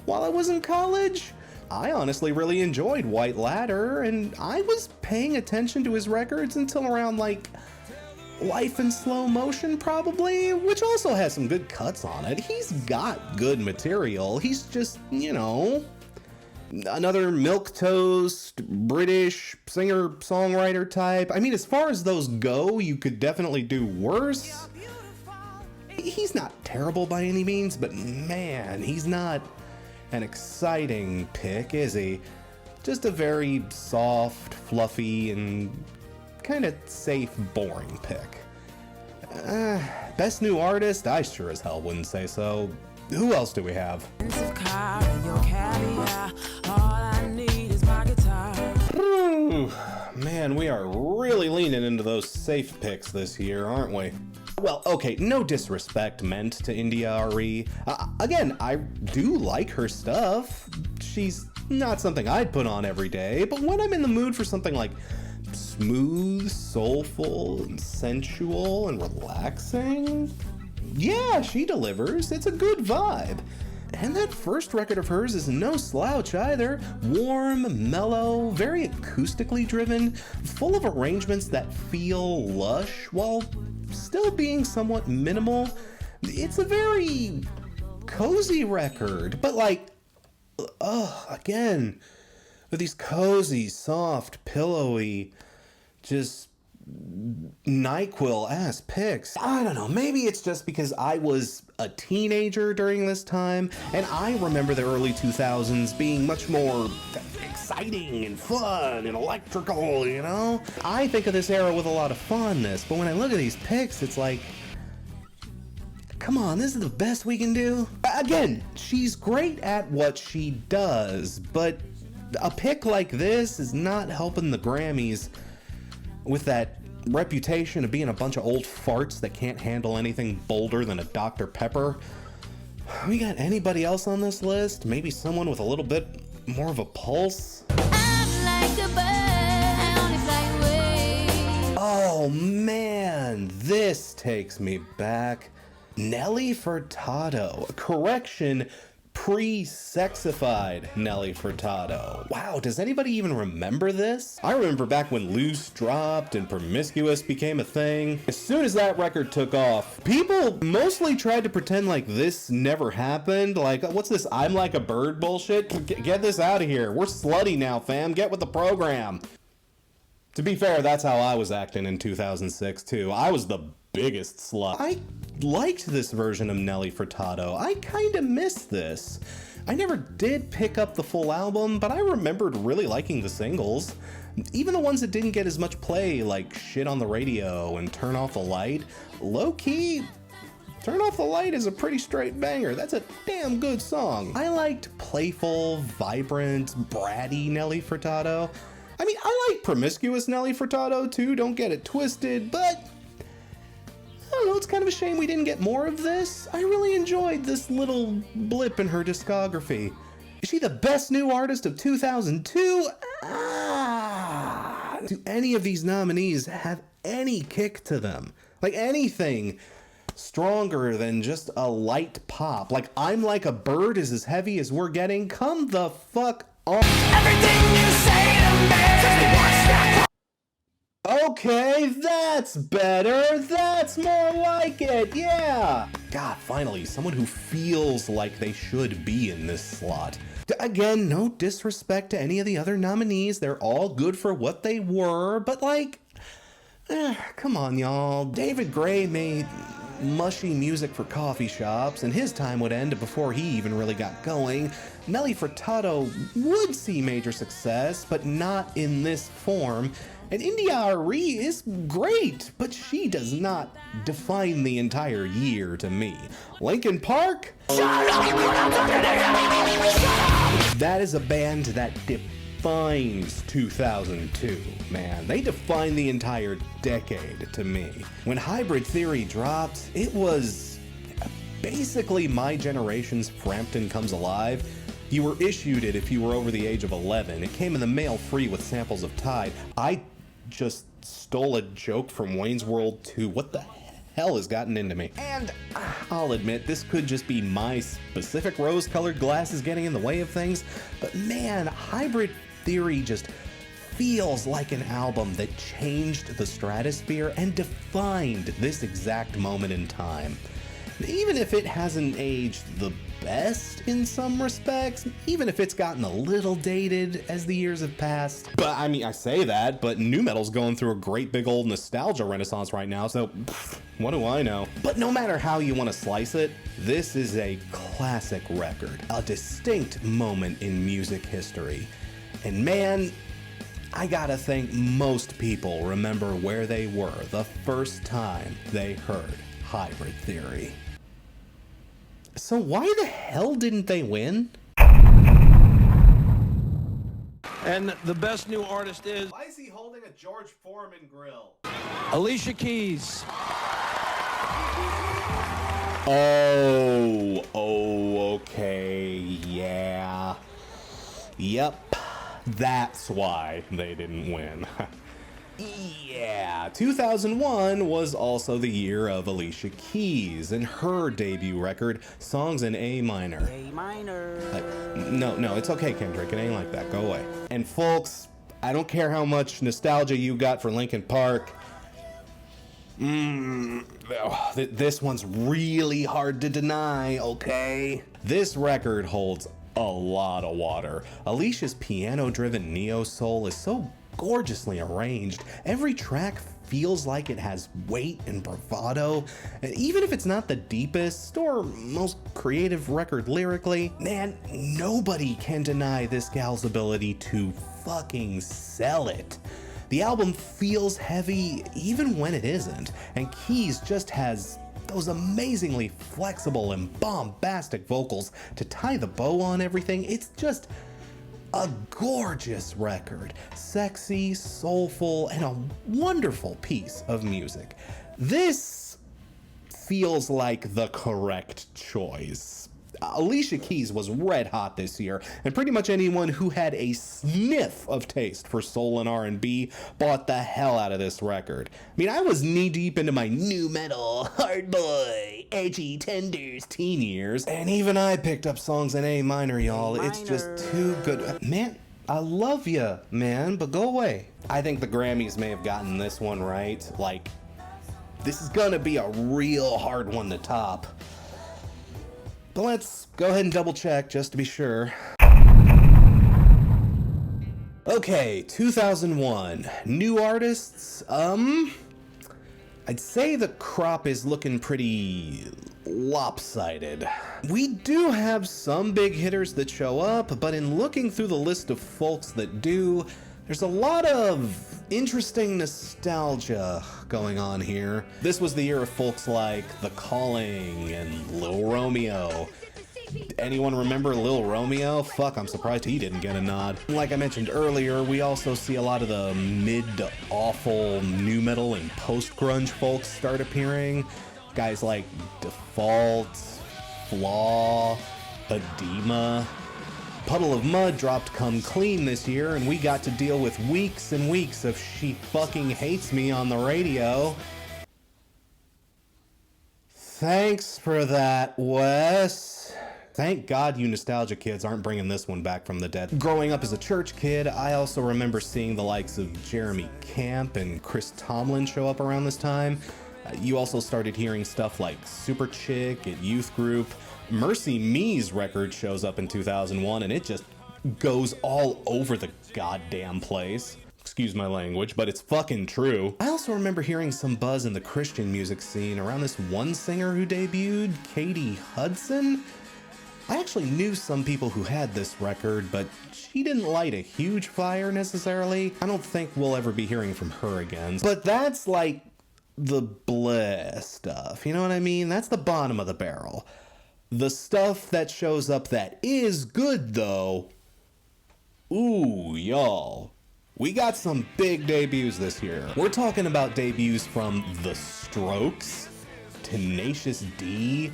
while I was in college. I honestly really enjoyed White Ladder, and I was paying attention to his records until around like Life in Slow Motion, probably, which also has some good cuts on it. He's got good material. He's just, you know, another milquetoast British singer-songwriter type. I mean, as far as those go, you could definitely do worse. He's not terrible by any means, but man, he's not an exciting pick, is he? Just a very soft, fluffy, and kind of safe, boring pick. Best new artist? I sure as hell wouldn't say so. Who else do we have? Ooh, man, we are really leaning into those safe picks this year, aren't we? Well, okay, no disrespect meant to India.Arie. Again, I do like her stuff. She's not something I'd put on every day, but when I'm in the mood for something like smooth, soulful, and sensual, and relaxing, yeah, she delivers. It's a good vibe. And that first record of hers is no slouch either. Warm, mellow, very acoustically driven, full of arrangements that feel lush while still being somewhat minimal. It's a very cozy record, but like, again, with these cozy, soft, pillowy, just NyQuil-ass picks. I don't know, maybe it's just because I was a teenager during this time, and I remember the early 2000s being much more exciting and fun and electrical, you know? I think of this era with a lot of fondness, but when I look at these picks, it's like, come on, this is the best we can do? Again, she's great at what she does, but a pick like this is not helping the Grammys with that reputation of being a bunch of old farts that can't handle anything bolder than a Dr. Pepper. We got anybody else on this list? Maybe someone with a little bit more of a pulse? Oh man, this takes me back. Nelly Furtado. Correction, pre-sexified Nelly Furtado. Wow, does anybody even remember this? I remember back when Loose dropped and Promiscuous became a thing. As soon as that record took off, people mostly tried to pretend like this never happened. Like, what's this I'm Like a Bird bullshit? Get this out of here. We're slutty now, fam. Get with the program. To be fair, that's how I was acting in 2006 too. I was the biggest slut. I liked this version of Nelly Furtado. I kinda missed this. I never did pick up the full album, but I remembered really liking the singles. Even the ones that didn't get as much play, like Shit on the Radio and Turn Off the Light. Low-key, Turn Off the Light is a pretty straight banger. That's a damn good song. I liked playful, vibrant, bratty Nelly Furtado. I mean, I like Promiscuous Nelly Furtado too, don't get it twisted, but I don't know, it's kind of a shame we didn't get more of this. I really enjoyed this little blip in her discography. Is she the best new artist of 2002? Do any of these nominees have any kick to them? Like anything stronger than just a light pop? Like I'm Like a Bird is as heavy as we're getting? Come the fuck on. Everything you say to me. Okay, that's better. That's more like it, yeah. God, finally, someone who feels like they should be in this slot. Again, no disrespect to any of the other nominees. They're all good for what they were, but like, come on, y'all. David Gray made mushy music for coffee shops, and his time would end before he even really got going. Nelly Furtado would see major success, but not in this form. And India.Arie is great, but she does not define the entire year to me. Linkin Park? Shut up! That is a band that defines 2002, man. They define the entire decade to me. When Hybrid Theory dropped, it was basically my generation's Frampton Comes Alive. You were issued it if you were over the age of 11. It came in the mail free with samples of Tide. I just stole a joke from Wayne's World 2. What the hell has gotten into me? And I'll admit, this could just be my specific rose-colored glasses getting in the way of things, but man, Hybrid Theory just feels like an album that changed the stratosphere and defined this exact moment in time. Even if it hasn't aged the best in some respects, even if it's gotten a little dated as the years have passed. But I mean, I say that, but nu metal's going through a great big old nostalgia renaissance right now, so what do I know? But no matter how you want to slice it, this is a classic record, a distinct moment in music history. And man, I gotta think most people remember where they were the first time they heard Hybrid Theory. So why the hell didn't they win? And the best new artist is... Why is he holding a George Foreman grill? Alicia Keys. Oh, okay, yeah. Yep, that's why they didn't win. Yeah, 2001 was also the year of Alicia Keys and her debut record, Songs in A Minor. A minor. No, it's okay, Kendrick. It ain't like that. Go away. And folks, I don't care how much nostalgia you got for Linkin Park. This one's really hard to deny, okay? This record holds a lot of water. Alicia's piano-driven neo-soul is so gorgeously arranged. Every track feels like it has weight and bravado. And even if it's not the deepest or most creative record lyrically, man, nobody can deny this gal's ability to fucking sell it. The album feels heavy even when it isn't, and Keys just has those amazingly flexible and bombastic vocals to tie the bow on everything. It's just a gorgeous record, sexy, soulful, and a wonderful piece of music. This feels like the correct choice. Alicia Keys was red hot this year, and pretty much anyone who had a sniff of taste for soul and R&B bought the hell out of this record. I mean, I was knee-deep into my nu metal, hard boy, edgy tenders teen years, and even I picked up Songs in A Minor, y'all. It's just too good. Man, I love ya, man, but go away. I think the Grammys may have gotten this one right. Like, this is gonna be a real hard one to top. But let's go ahead and double check just to be sure. Okay, 2001. New artists, I'd say the crop is looking pretty lopsided. We do have some big hitters that show up, but in looking through the list of folks that do, there's a lot of interesting nostalgia going on here. This was the year of folks like The Calling and Lil Romeo. Anyone remember Lil Romeo? Fuck, I'm surprised he didn't get a nod. Like I mentioned earlier, we also see a lot of the mid to awful nu metal and post-grunge folks start appearing. Guys like Default, Flaw, Edema. Puddle of Mud dropped Come Clean this year, and we got to deal with weeks and weeks of She Fucking Hates Me on the radio. Thanks for that, Wes. Thank God you nostalgia kids aren't bringing this one back from the dead. Growing up as a church kid, I also remember seeing the likes of Jeremy Camp and Chris Tomlin show up around this time. You also started hearing stuff like Super Chick at Youth Group. Mercy Me's record shows up in 2001, and it just goes all over the goddamn place. Excuse my language, but it's fucking true. I also remember hearing some buzz in the Christian music scene around this one singer who debuted, Katie Hudson. I actually knew some people who had this record, but she didn't light a huge fire necessarily. I don't think we'll ever be hearing from her again. But that's like the bleh stuff, you know what I mean? That's the bottom of the barrel. The stuff that shows up that is good, though, ooh, y'all, we got some big debuts this year. We're talking about debuts from The Strokes, Tenacious D,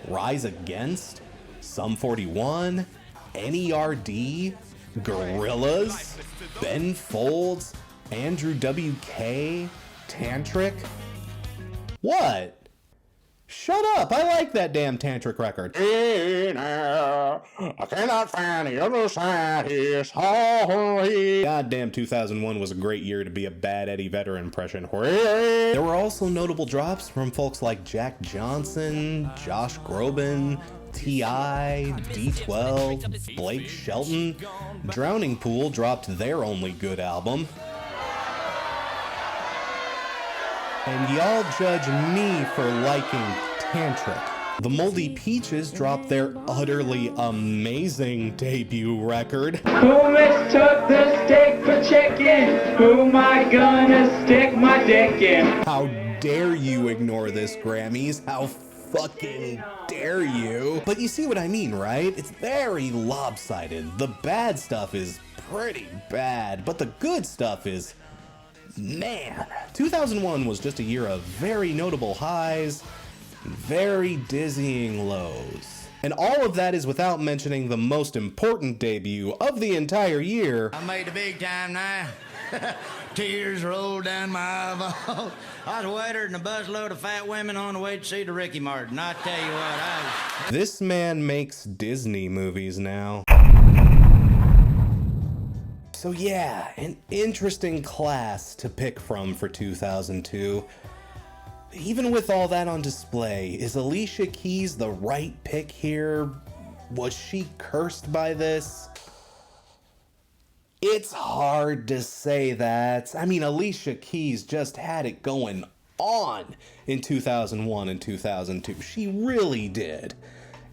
Rise Against, Sum 41, NERD, Gorillaz, Ben Folds, Andrew WK, Tantric. What? Shut up! I like that damn tantric record. I cannot find the other side is holy. Goddamn, 2001 was a great year to be a bad Eddie Vedder impression. There were also notable drops from folks like Jack Johnson, Josh Groban, T.I., D12, Blake Shelton. Drowning Pool dropped their only good album. And y'all judge me for liking tantric. The Moldy Peaches dropped their utterly amazing debut record. Who mistook the stick for chicken? Who am I gonna stick my dick in? How dare you ignore this, Grammys? How fucking dare you? But you see what I mean, right? It's very lopsided. The bad stuff is pretty bad, but the good stuff is... Man, 2001 was just a year of very notable highs, very dizzying lows. And all of that is without mentioning the most important debut of the entire year. I made the big time now. Tears rolled down my eyeballs. I was wetter than a busload of fat women on the way to see the Ricky Martin. I tell you what, This man makes Disney movies now. So yeah, an interesting class to pick from for 2002. Even with all that on display, is Alicia Keys the right pick here? Was she cursed by this? It's hard to say that. I mean, Alicia Keys just had it going on in 2001 and 2002. She really did.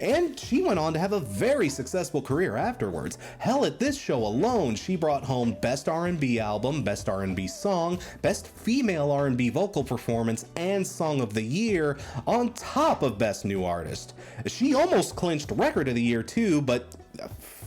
And she went on to have a very successful career afterwards. Hell, at this show alone, she brought home Best R&B Album, Best R&B Song, Best Female R&B Vocal Performance, and Song of the Year, on top of Best New Artist. She almost clinched Record of the Year too, but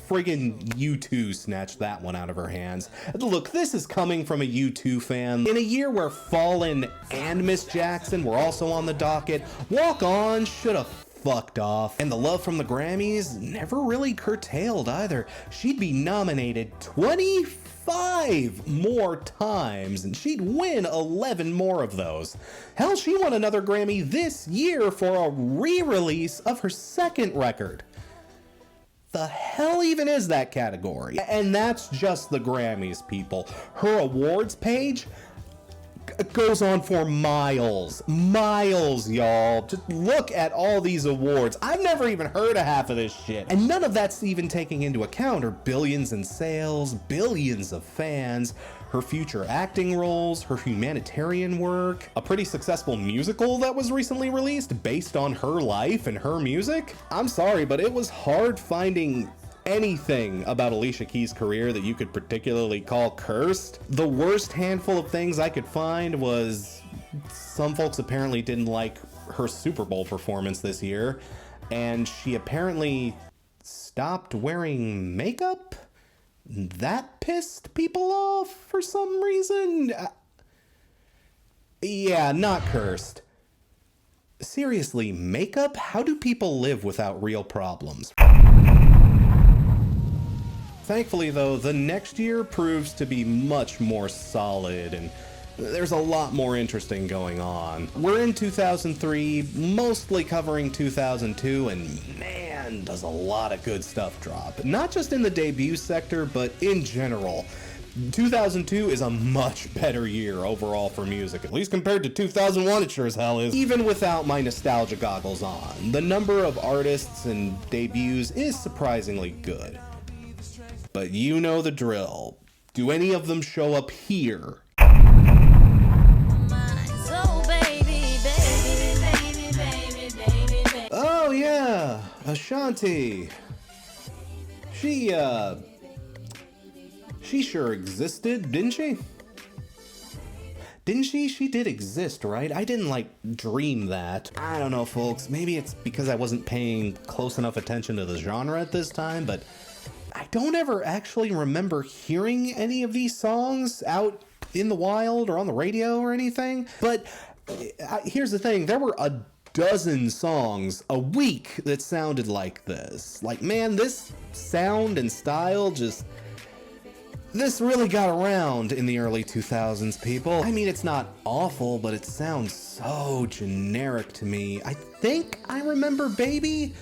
friggin' U2 snatched that one out of her hands. Look, this is coming from a U2 fan. In a year where Fallen and Miss Jackson were also on the docket, Walk On should've fucked off. And the love from the Grammys never really curtailed either. She'd be nominated 25 more times, and she'd win 11 more of those. Hell, she won another Grammy this year for a re-release of her second record. The hell even is that category? And that's just the Grammys, people. Her awards page goes on for miles, y'all. Just look at all these awards. I've never even heard of half of this shit. And none of that's even taking into account her billions in sales, billions of fans, her future acting roles, her humanitarian work, a pretty successful musical that was recently released based on her life and her music. I'm sorry, but it was hard finding anything about Alicia Keys' career that you could particularly call cursed. The worst handful of things I could find was some folks apparently didn't like her Super Bowl performance this year, and she apparently stopped wearing makeup. That pissed people off for some reason. Yeah, not cursed. Seriously, makeup? How do people live without real problems? Thankfully, though, the next year proves to be much more solid, and there's a lot more interesting going on. We're in 2003, mostly covering 2002, and man, does a lot of good stuff drop. Not just in the debut sector, but in general. 2002 is a much better year overall for music, at least compared to 2001 it sure as hell is. Even without my nostalgia goggles on, the number of artists and debuts is surprisingly good. But you know the drill. Do any of them show up here? Oh yeah, Ashanti. She sure existed, didn't she? Didn't she? She did exist, right? I didn't, dream that. I don't know, folks. Maybe it's because I wasn't paying close enough attention to the genre at this time, but I don't ever actually remember hearing any of these songs out in the wild or on the radio or anything. But here's the thing. There were a dozen songs a week that sounded like this. Man, this sound and style just... This really got around in the early 2000s, people. I mean, it's not awful, but it sounds so generic to me. I think I remember Baby,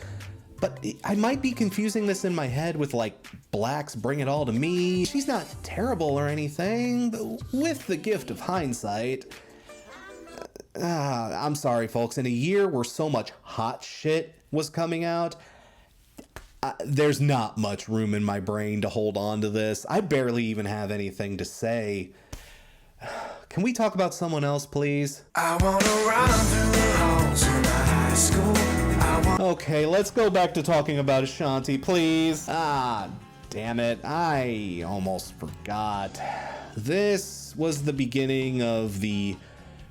but I might be confusing this in my head with like Black's Bring It All to Me. She's not terrible or anything, but with the gift of hindsight, I'm sorry, folks. In a year where so much hot shit was coming out, there's not much room in my brain to hold on to this. I barely even have anything to say. Can we talk about someone else, please? I wanna run through the halls of my high school. Okay, let's go back to talking about Ashanti, please. Damn it. I almost forgot. This was the beginning of the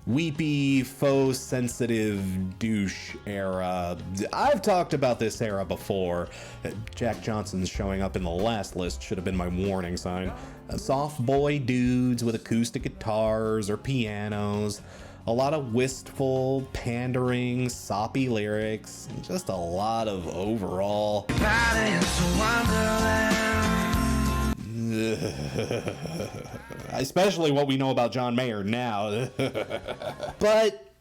weepy, faux sensitive douche era. I've talked about this era before. Jack Johnson's showing up in the last list should have been my warning sign. Soft boy dudes with acoustic guitars or pianos. A lot of wistful, pandering, soppy lyrics. Just a lot of overall. Especially what we know about John Mayer now. But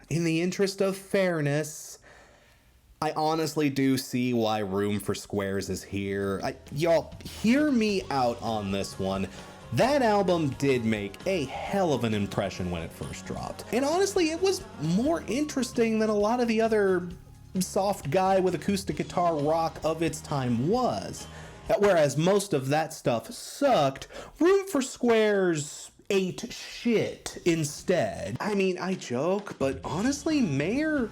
in the interest of fairness, I honestly do see why Room for Squares is here. Y'all, hear me out on this one. That album did make a hell of an impression when it first dropped. And honestly, it was more interesting than a lot of the other soft guy with acoustic guitar rock of its time was. Whereas most of that stuff sucked, Room for Squares ate shit instead. I mean, I joke, but honestly, Mayer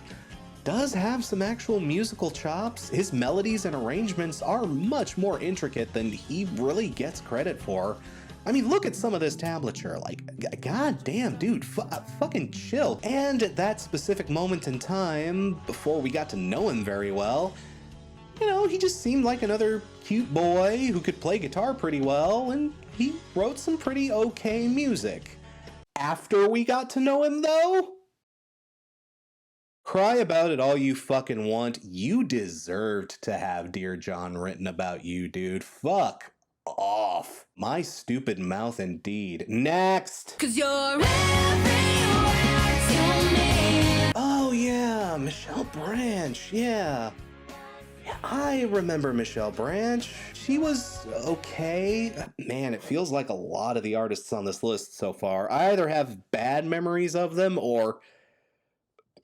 does have some actual musical chops. His melodies and arrangements are much more intricate than he really gets credit for. I mean, look at some of this tablature. Like, goddamn, dude, fucking chill. And at that specific moment in time, before we got to know him very well, you know, he just seemed like another cute boy who could play guitar pretty well, and he wrote some pretty okay music. After we got to know him, though, cry about it all you fucking want. You deserved to have Dear John written about you, dude. Fuck off. My stupid mouth indeed. Next! 'Cause you're everywhere to me. Oh yeah, Michelle Branch, yeah. I remember Michelle Branch. She was okay. Man, it feels like a lot of the artists on this list so far. I either have bad memories of them or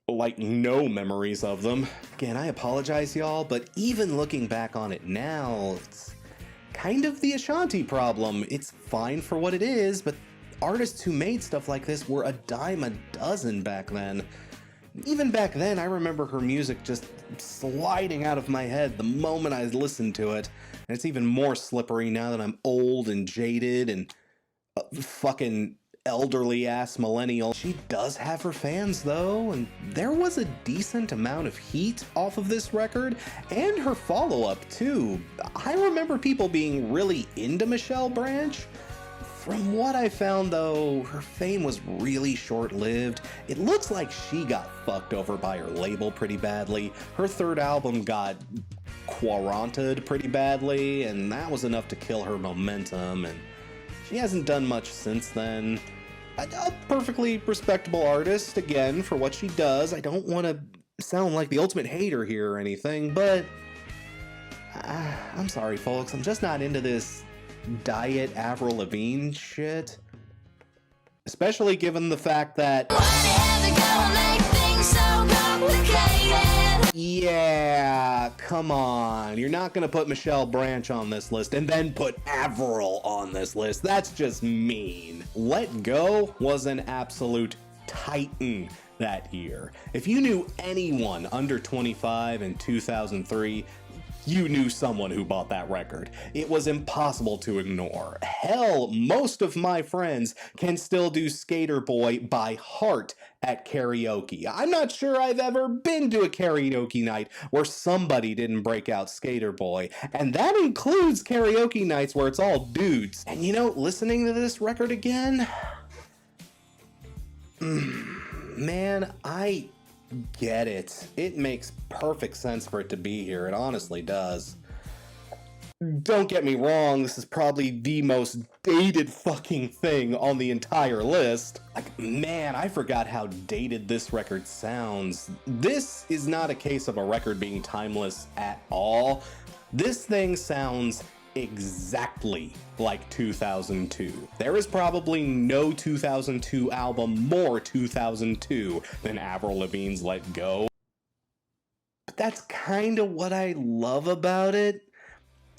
like no memories of them. Again, I apologize, y'all, but even looking back on it now, it's kind of the Ashanti problem. It's fine for what it is, but artists who made stuff like this were a dime a dozen back then. Even back then, I remember her music just sliding out of my head the moment I listened to it. And it's even more slippery now that I'm old and jaded and a fucking elderly-ass millennial. She does have her fans, though, and there was a decent amount of heat off of this record, and her follow-up, too. I remember people being really into Michelle Branch. From what I found, though, her fame was really short-lived. It looks like she got fucked over by her label pretty badly. Her third album got quarantined pretty badly, and that was enough to kill her momentum, and she hasn't done much since then. A perfectly respectable artist, again, for what she does. I don't want to sound like the ultimate hater here or anything, but I'm sorry, folks. I'm just not into this diet Avril Lavigne shit, especially given the fact that yeah, come on, you're not gonna put Michelle Branch on this list and then put Avril on this list. That's just mean. Let Go was an absolute titan that year. If you knew anyone under 25 in 2003, you knew someone who bought that record. It was impossible to ignore. Hell, most of my friends can still do Skater Boy by heart at karaoke. I'm not sure I've ever been to a karaoke night where somebody didn't break out Skater Boy, and that includes karaoke nights where it's all dudes. And you know, listening to this record again, man, I get it. It makes perfect sense for it to be here. It honestly does. Don't get me wrong, this is probably the most dated fucking thing on the entire list. Like, man, I forgot how dated this record sounds. This is not a case of a record being timeless at all. This thing sounds exactly like 2002. There is probably no 2002 album more 2002 than Avril Lavigne's Let Go. But that's kind of what I love about it.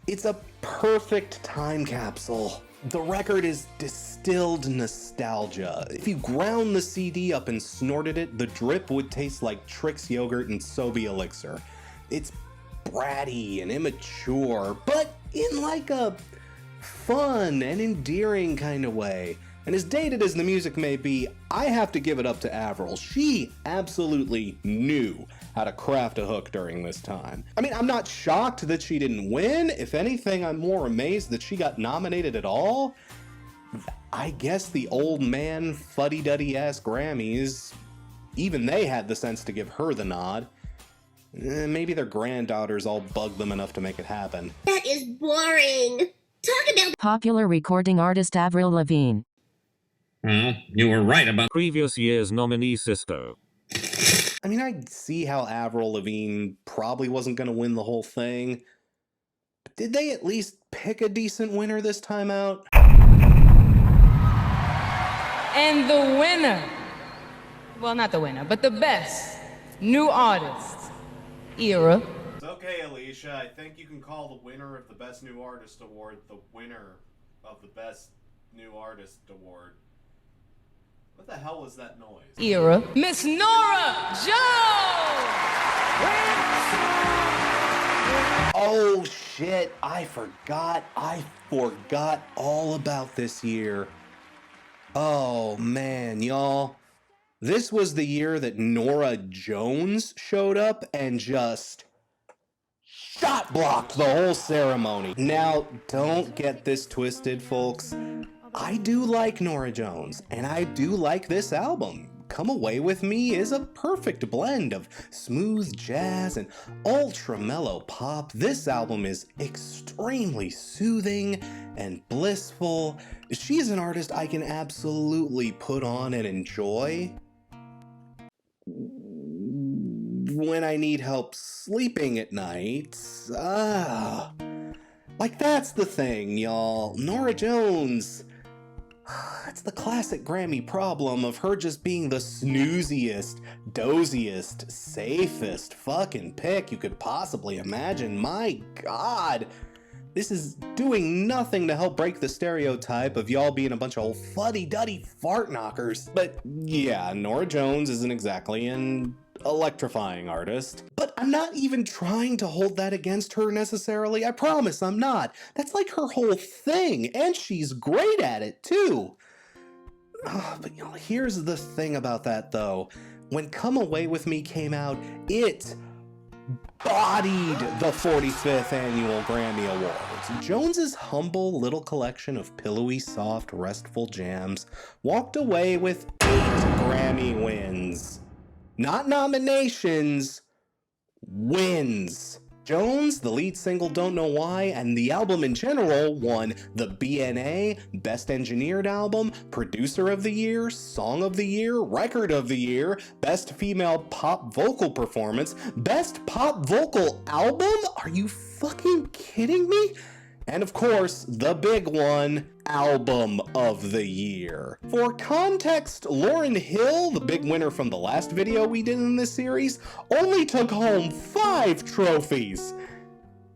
It's a perfect time capsule. The record is distilled nostalgia. If you ground the CD up and snorted it, the drip would taste like Trix yogurt and Sobe elixir. It's bratty and immature, but in like a fun and endearing kind of way. And as dated as the music may be, I have to give it up to Avril. She absolutely knew how to craft a hook during this time. I mean, I'm not shocked that she didn't win. If anything, I'm more amazed that she got nominated at all. I guess the old man fuddy-duddy ass Grammys, even they had the sense to give her the nod. Maybe their granddaughters all bugged them enough to make it happen. That is boring. Talk about popular recording artist Avril Lavigne. Well, you were right about previous year's nominee sister. I mean, I see how Avril Lavigne probably wasn't going to win the whole thing. But did they at least pick a decent winner this time out? And the winner, well, not the winner, but the best new artist era. It's okay, Alicia. I think you can call the winner of the Best New Artist Award the winner of the Best New Artist Award. What the hell was that noise? Era. Miss Norah Jones! Oh shit, I forgot all about this year. Oh man, y'all. This was the year that Norah Jones showed up and just shot blocked the whole ceremony. Now, don't get this twisted, folks. I do like Norah Jones, and I do like this album. Come Away With Me is a perfect blend of smooth jazz and ultra mellow pop. This album is extremely soothing and blissful. She's an artist I can absolutely put on and enjoy when I need help sleeping at night. Like, that's the thing, y'all. Norah Jones, it's the classic Grammy problem of her just being the snooziest, doziest, safest fucking pick you could possibly imagine. My God, this is doing nothing to help break the stereotype of y'all being a bunch of old fuddy-duddy fart knockers. But yeah, Norah Jones isn't exactly an electrifying artist, but I'm not even trying to hold that against her necessarily. I promise I'm not. That's like her whole thing, and she's great at it too. But you know, here's the thing about that though. When Come Away With Me came out, it bodied the 45th annual Grammy Awards. Jones's humble little collection of pillowy, soft, restful jams walked away with 8 Grammy wins. Not nominations, wins. Jones, the lead single Don't Know Why, and the album in general won the BNA, Best Engineered Album, Producer of the Year, Song of the Year, Record of the Year, Best Female Pop Vocal Performance, Best Pop Vocal Album? Are you fucking kidding me? And of course, the big one, Album of the Year. For context, Lauryn Hill, the big winner from the last video we did in this series, only took home 5 trophies.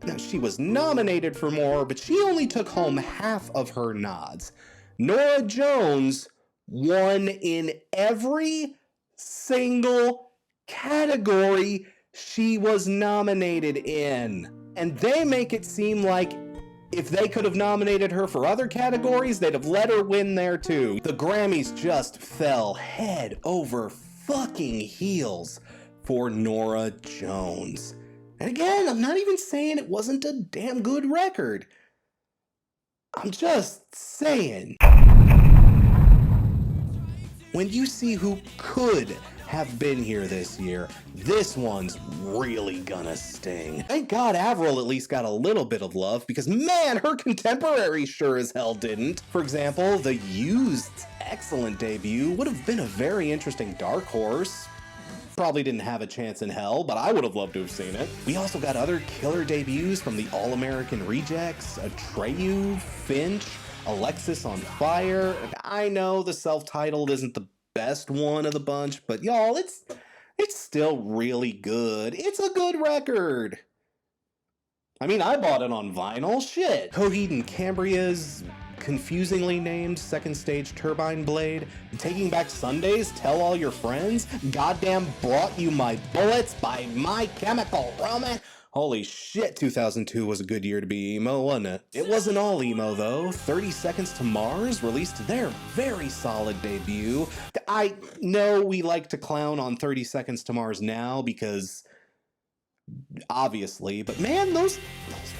Now, she was nominated for more, but she only took home half of her nods. Norah Jones won in every single category she was nominated in. And they make it seem like if they could have nominated her for other categories, they'd have let her win there too. The Grammys just fell head over fucking heels for Norah Jones. And again, I'm not even saying it wasn't a damn good record. I'm just saying, when you see who could have been here this year. This one's really gonna sting. Thank God Avril at least got a little bit of love, because man, her contemporary sure as hell didn't. For example, The Used's excellent debut would have been a very interesting dark horse. Probably didn't have a chance in hell, but I would have loved to have seen it. We also got other killer debuts from the All-American Rejects, Atreyu, Finch, Alexis on Fire. I know the self-titled isn't the best one of the bunch, but y'all, it's still really good. It's a good record. I mean, I bought it on vinyl, shit. Coheed and Cambria's confusingly named Second Stage Turbine Blade, Taking Back Sundays, Tell All Your Friends, Goddamn Brought You My Bullets by My Chemical Romance. Holy shit, 2002 was a good year to be emo, wasn't it? It wasn't all emo though. 30 Seconds to Mars released their very solid debut. I know we like to clown on 30 Seconds to Mars now because obviously, but man, those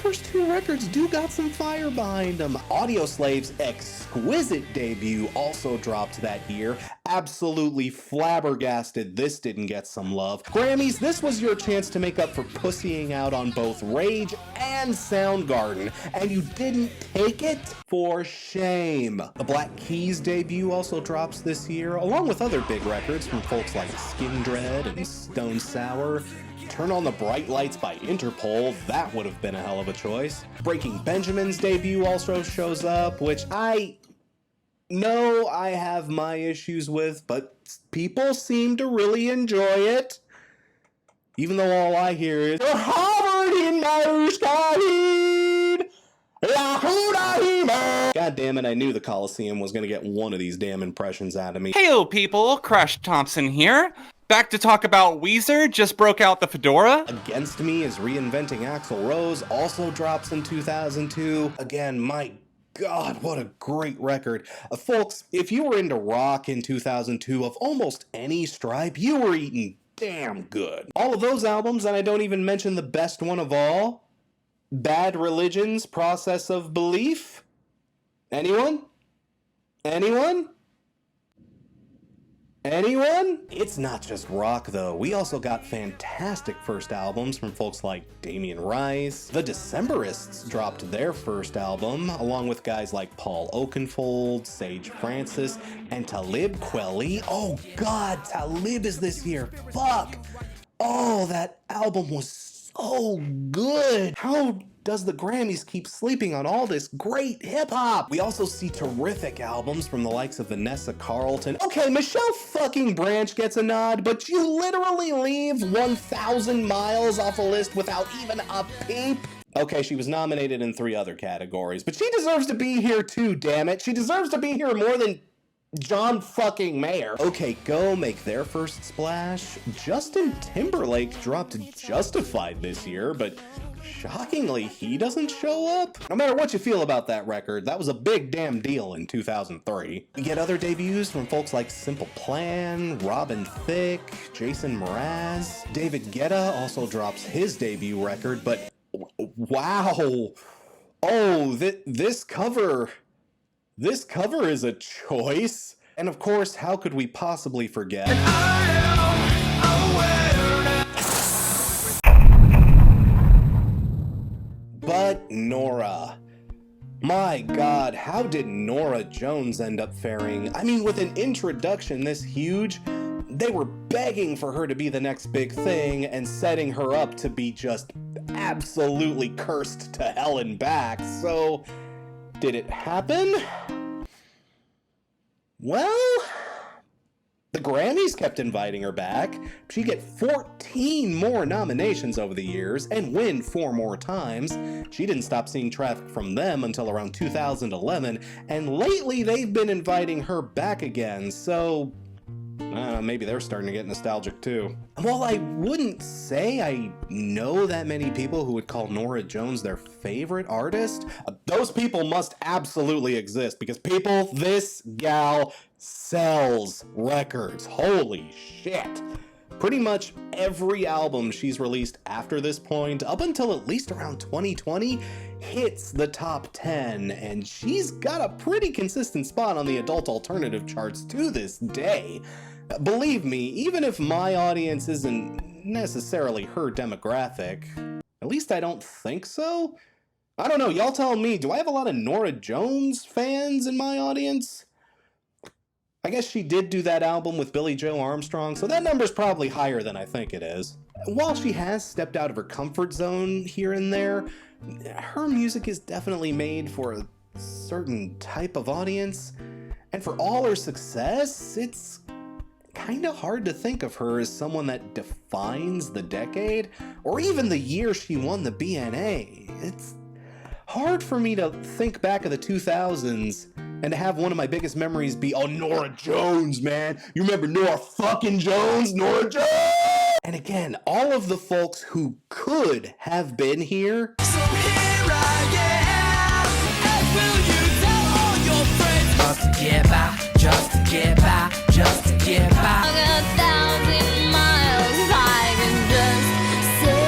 first two records do got some fire behind them. Audioslave's exquisite debut also dropped that year. Absolutely flabbergasted this didn't get some love. Grammys, this was your chance to make up for pussying out on both Rage and Soundgarden, and you didn't take it? For shame. The Black Keys debut also drops this year, along with other big records from folks like Skin Dread and Stone Sour. Turn on the Bright Lights by Interpol, that would have been a hell of a choice. Breaking Benjamin's debut also shows up, which I know I have my issues with, but people seem to really enjoy it. Even though all I hear is, "You're Harvard in my sky, God damn it, I knew the Coliseum was gonna get one of these damn impressions out of me. Heyo people, Crash Thompson here. Back to talk about Weezer, just broke out the fedora. Against Me is Reinventing Axl Rose, also drops in 2002. Again, my God, what a great record. Folks, if you were into rock in 2002 of almost any stripe, you were eating damn good. All of those albums, and I don't even mention the best one of all, Bad Religion's Process of Belief. Anyone? Anyone? Anyone? It's not just rock though. We also got fantastic first albums from folks like Damien Rice. The Decemberists dropped their first album, along with guys like Paul Oakenfold, Sage Francis, and Talib Kweli. Oh God, Talib is this year. Fuck! Oh, that album was so good. How does the Grammys keep sleeping on all this great hip-hop? We also see terrific albums from the likes of Vanessa Carlton. Okay, Michelle fucking Branch gets a nod, but you literally leave 1,000 Miles off a list without even a peep? Okay, she was nominated in 3 other categories, but she deserves to be here too, damn it. She deserves to be here more than John fucking Mayer. Okay, Go make their first splash. Justin Timberlake dropped Justified this year, but shockingly, he doesn't show up. No matter what you feel about that record, that was a big damn deal in 2003. We get other debuts from folks like Simple Plan, Robin Thicke, Jason Mraz. David Guetta also drops his debut record, but wow. Oh, this cover is a choice. And of course, how could we possibly forget? But Nora. My God, how did Nora Jones end up faring? I mean, with an introduction this huge, they were begging for her to be the next big thing and setting her up to be just absolutely cursed to hell and back. So, did it happen? Well, the Grammys kept inviting her back. She get 14 more nominations over the years and win 4 more times. She didn't stop seeing traffic from them until around 2011, and lately they've been inviting her back again, so I don't know, maybe they're starting to get nostalgic too. While I wouldn't say I know that many people who would call Nora Jones their favorite artist, those people must absolutely exist, because people, this gal sells records. Holy shit. Pretty much every album she's released after this point, up until at least around 2020, hits the top 10, and she's got a pretty consistent spot on the adult alternative charts to this day. Believe me, even if my audience isn't necessarily her demographic, at least I don't think so. I don't know, y'all tell me, do I have a lot of Norah Jones fans in my audience? I guess she did do that album with Billie Joe Armstrong, so that number's probably higher than I think it is. While she has stepped out of her comfort zone here and there, her music is definitely made for a certain type of audience, and for all her success, it's kinda hard to think of her as someone that defines the decade, or even the year she won the BNA. It's hard for me to think back of the 2000s and to have one of my biggest memories be, oh, Norah Jones, man. You remember Norah fucking Jones? Norah Jones! And again, all of the folks who could have been here. So here I am, and will you tell all your friends? Just to get by, just to get by, just to get by. 1,000 miles I can just say.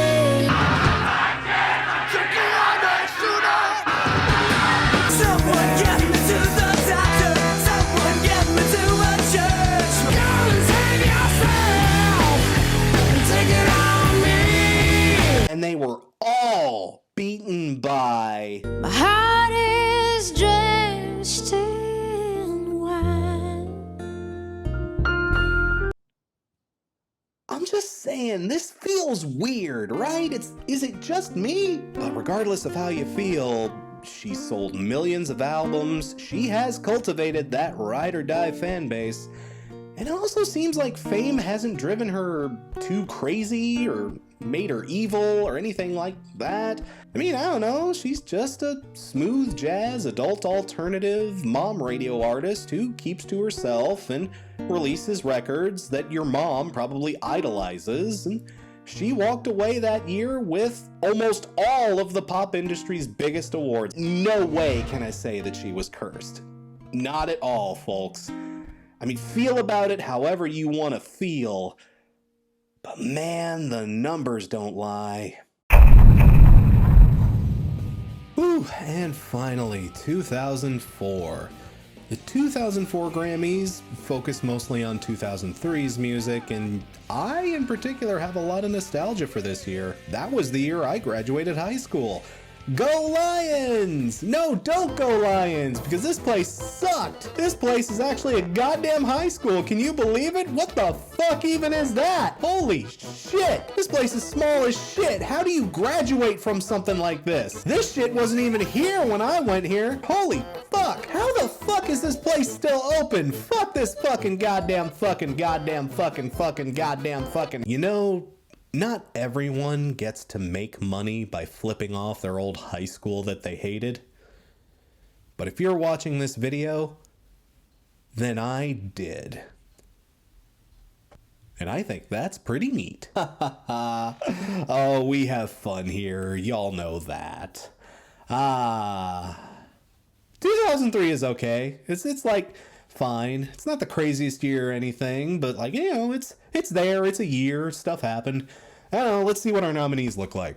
Someone get me to the doctor, someone get me to a church. Come and save yourself, and take it on me. And they were all beaten by... My heart is drenched in wine. I'm just saying, this feels weird, right? Is it just me? But regardless of how you feel, she sold millions of albums, she has cultivated that ride or die fan base, and it also seems like fame hasn't driven her too crazy or made her evil or anything like that. I mean, I don't know, she's just a smooth jazz, adult alternative, mom radio artist who keeps to herself and releases records that your mom probably idolizes, and she walked away that year with almost all of the pop industry's biggest awards. No way can I say that she was cursed. Not at all, folks. I mean, feel about it however you want to feel, but man, the numbers don't lie. Whew, and finally, 2004. The 2004 Grammys focus mostly on 2003's music, and I in particular have a lot of nostalgia for this year. That was the year I graduated high school. Go Lions! No, don't go Lions, because this place sucked. This place is actually a goddamn high school. Can you believe it? What the fuck even is that? Holy shit! This place is small as shit. How do you graduate from something like this? This shit wasn't even here when I went here. Holy fuck! How the fuck is this place still open? Fuck this fucking goddamn fucking. You know, not everyone gets to make money by flipping off their old high school that they hated. But if you're watching this video, then I did. And I think that's pretty neat. Oh, we have fun here. Y'all know that. 2003 is okay. It's like fine. It's not the craziest year or anything, but like, you know, it's there. It's a year. Stuff happened. I don't know. Let's see what our nominees look like.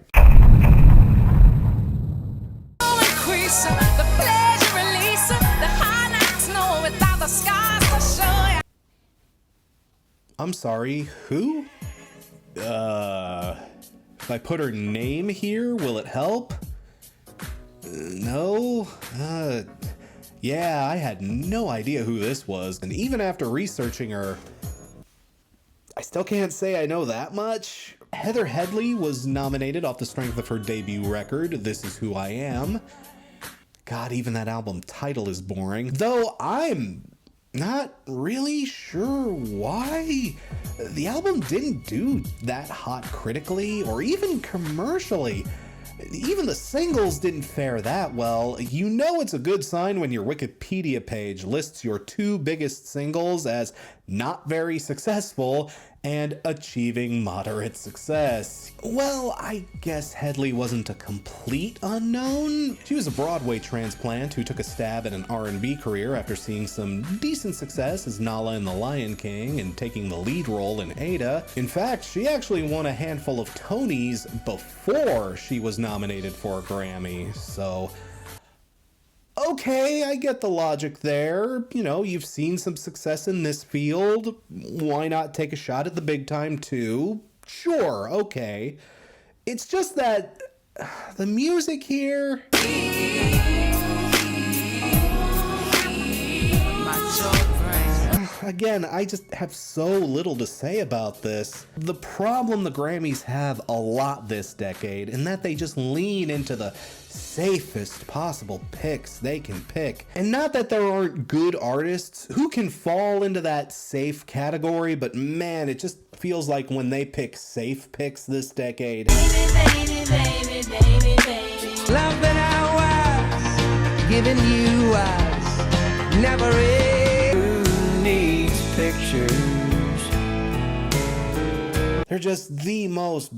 I'm sorry, who? If I put her name here, will it help? No? Yeah, I had no idea who this was, and even after researching her, I still can't say I know that much. Heather Headley was nominated off the strength of her debut record, This Is Who I Am. God, even that album title is boring. Though I'm not really sure why. The album didn't do that hot critically or even commercially. Even the singles didn't fare that well. You know it's a good sign when your Wikipedia page lists your two biggest singles as not very successful and achieving moderate success. Well, I guess Headley wasn't a complete unknown. She was a Broadway transplant who took a stab at an R&B career after seeing some decent success as Nala in The Lion King and taking the lead role in Ada. In fact, she actually won a handful of Tonys before she was nominated for a Grammy, so Okay, I get the logic there. You know, you've seen some success in this field. Why not take a shot at the big time too? Sure, okay. It's just that the music here... Again, I just have so little to say about this. The problem the Grammys have a lot this decade, in that they just lean into the safest possible picks they can pick. And not that there aren't good artists who can fall into that safe category, but man, it just feels like when they pick safe picks this decade. Baby, baby, baby, baby. Love that I was giving you was never needs pictures. They're just the most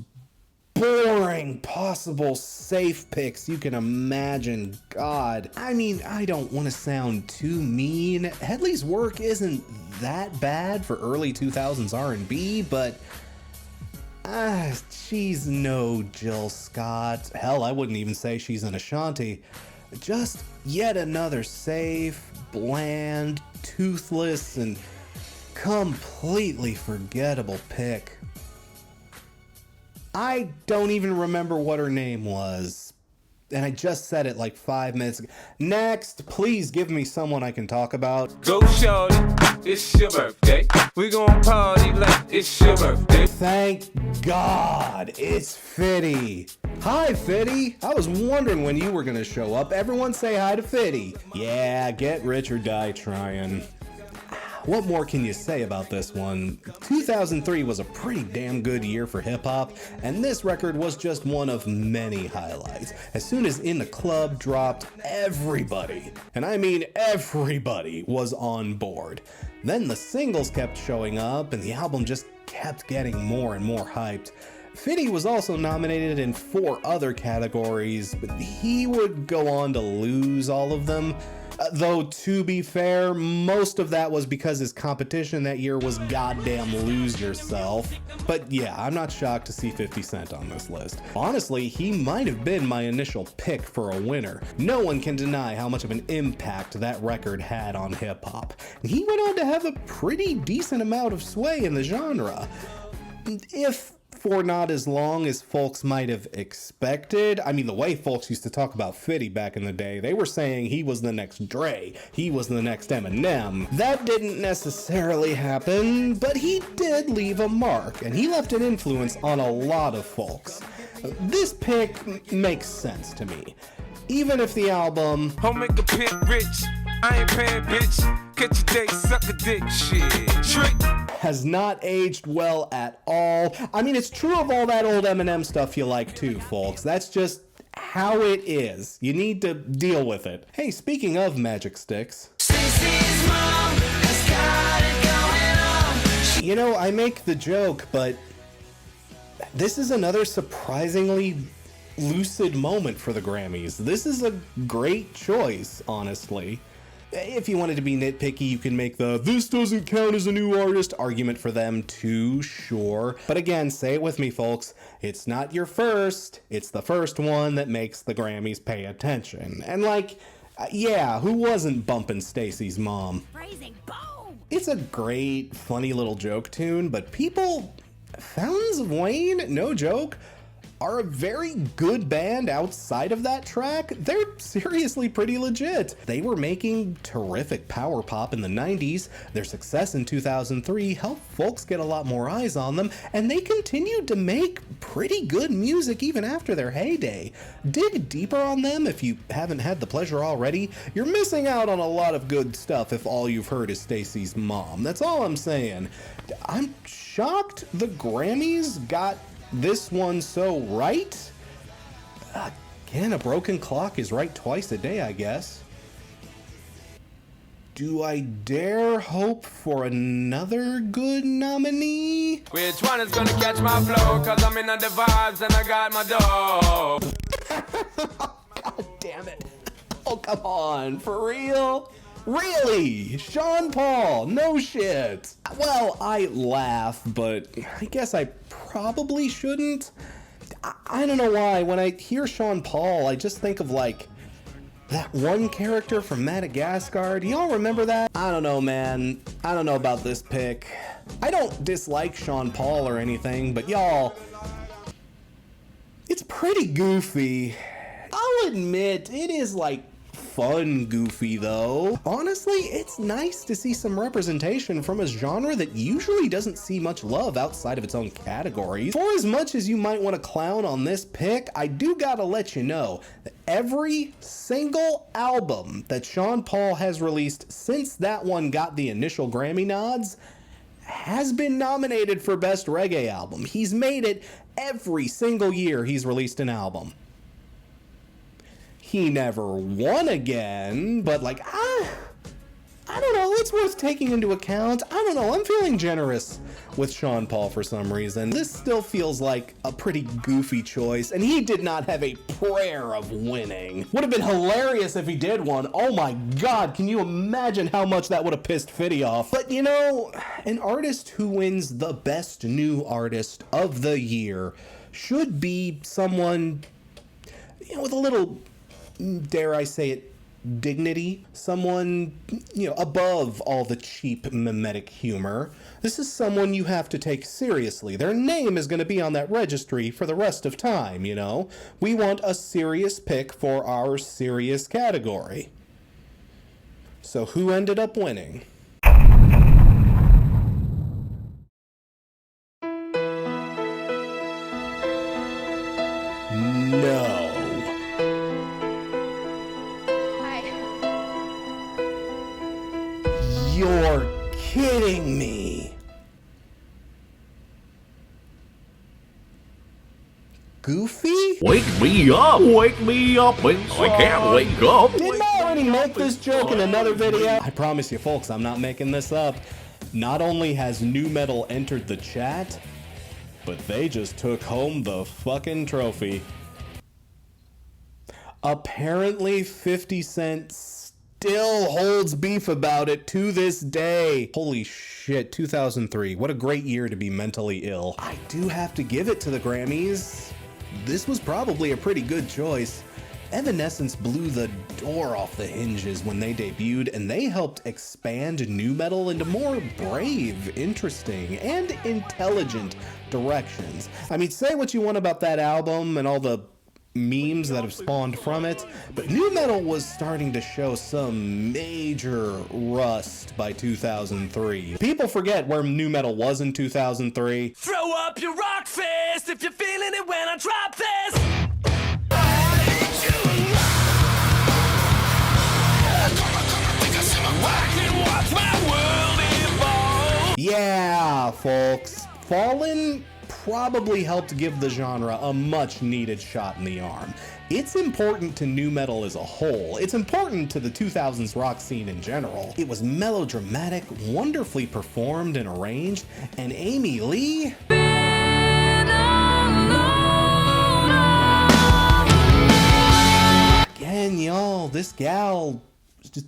boring possible safe picks you can imagine. God, I mean, I don't want to sound too mean. Hedley's work isn't that bad for early 2000s R&B, but she's no Jill Scott. Hell, I wouldn't even say she's an Ashanti. Just yet another safe, bland, toothless, and completely forgettable pick. I don't even remember what her name was, and I just said it like 5 minutes ago. Next, please give me someone I can talk about. Go shorty, it's your birthday. We gon' party like it's your birthday. Thank God, it's Fitty. Hi, Fitty. I was wondering when you were gonna show up. Everyone say hi to Fitty. Yeah, get rich or die trying. What more can you say about this one? 2003 was a pretty damn good year for hip-hop, and this record was just one of many highlights. As soon as In the Club dropped, everybody, and I mean everybody, was on board. Then the singles kept showing up, and the album just kept getting more and more hyped. Fitty was also nominated in 4 other categories, but he would go on to lose all of them. Though, to be fair, most of that was because his competition that year was goddamn Lose Yourself. But yeah, I'm not shocked to see 50 Cent on this list. Honestly, he might have been my initial pick for a winner. No one can deny how much of an impact that record had on hip-hop. He went on to have a pretty decent amount of sway in the genre. If for not as long as folks might have expected. I mean, the way folks used to talk about Fitty back in the day, they were saying he was the next Dre, he was the next Eminem. That didn't necessarily happen, but he did leave a mark, and he left an influence on a lot of folks. This pick makes sense to me. Even if the album Home make a pit rich, I ain't paying bitch. Catch your date, suck a dick, shit. Trick. Has not aged well at all. I mean, it's true of all that old Eminem stuff you like too, folks. That's just how it is. You need to deal with it. Hey, speaking of magic sticks. Stacey's mom has got it going on. You know, I make the joke, but this is another surprisingly lucid moment for the Grammys. This is a great choice, honestly. If you wanted to be nitpicky, you can make the "this doesn't count as a new artist" argument for them too, sure. But again, say it with me, folks. It's not your first, it's the first one that makes the Grammys pay attention. And like, yeah, who wasn't bumping Stacey's Mom? Phrasing, boom! It's a great, funny little joke tune, but people, Fountains of Wayne, no joke, are a very good band outside of that track. They're seriously pretty legit. They were making terrific power pop in the 90s. Their success in 2003 helped folks get a lot more eyes on them, and they continued to make pretty good music even after their heyday. Dig deeper on them if you haven't had the pleasure already. You're missing out on a lot of good stuff if all you've heard is Stacey's Mom. That's all I'm saying. I'm shocked the Grammys got this one so right? Again, a broken clock is right twice a day, I guess. Do I dare hope for another good nominee? Which one is gonna catch my flow? Cause I'm in the vibes and I got my dough. God damn it. Oh, come on, for real? Really? Sean Paul? No shit. Well, I laugh, but I guess I probably shouldn't. I don't know why. When I hear Sean Paul, I just think of like That one character from Madagascar, do y'all remember that? I don't know, man. I don't know about this pick. I don't dislike Sean Paul or anything, but y'all, it's pretty goofy. I'll admit, it is like fun goofy though. Honestly, it's nice to see some representation from a genre that usually doesn't see much love outside of its own categories. For as much as you might want to clown on this pick, I do gotta let you know that every single album that Sean Paul has released since that one got the initial Grammy nods has been nominated for Best Reggae Album. He's made it every single year he's released an album. He never won again, but like, I don't know, it's worth taking into account. I don't know, I'm feeling generous with Sean Paul for some reason. This still feels like a pretty goofy choice, and he did not have a prayer of winning. Would have been hilarious if he did one. Oh my god, can you imagine how much that would have pissed Fitty off? But you know, an artist who wins the Best New Artist of the Year should be someone, you know, with a little, dare I say it, dignity. Someone, you know, above all the cheap mimetic humor. This is someone you have to take seriously. Their name is going to be on that registry for the rest of time, you know? We want a serious pick for our serious category. So who ended up winning? No. You're kidding me. Goofy? Wake me up inside. I can't wake up. Didn't I already make this joke in another video? I promise you folks, I'm not making this up. Not only has nu metal entered the chat, but they just took home the fucking trophy. Apparently 50 Cent still holds beef about it to this day. Holy shit, 2003. What a great year to be mentally ill. I do have to give it to the Grammys. This was probably a pretty good choice. Evanescence blew the door off the hinges when they debuted, and they helped expand nu metal into more brave, interesting, and intelligent directions. I mean, say what you want about that album and all the memes that have spawned from it, but nu metal was starting to show some major rust by 2003. People forget where nu metal was in 2003. Throw up your rock fist if you're feeling it when I drop this. Yeah, folks. Fallen probably helped give the genre a much needed shot in the arm. It's important to nu metal as a whole. It's important to the 2000s rock scene in general. It was melodramatic, wonderfully performed and arranged, and Amy Lee... Again, y'all, this gal is just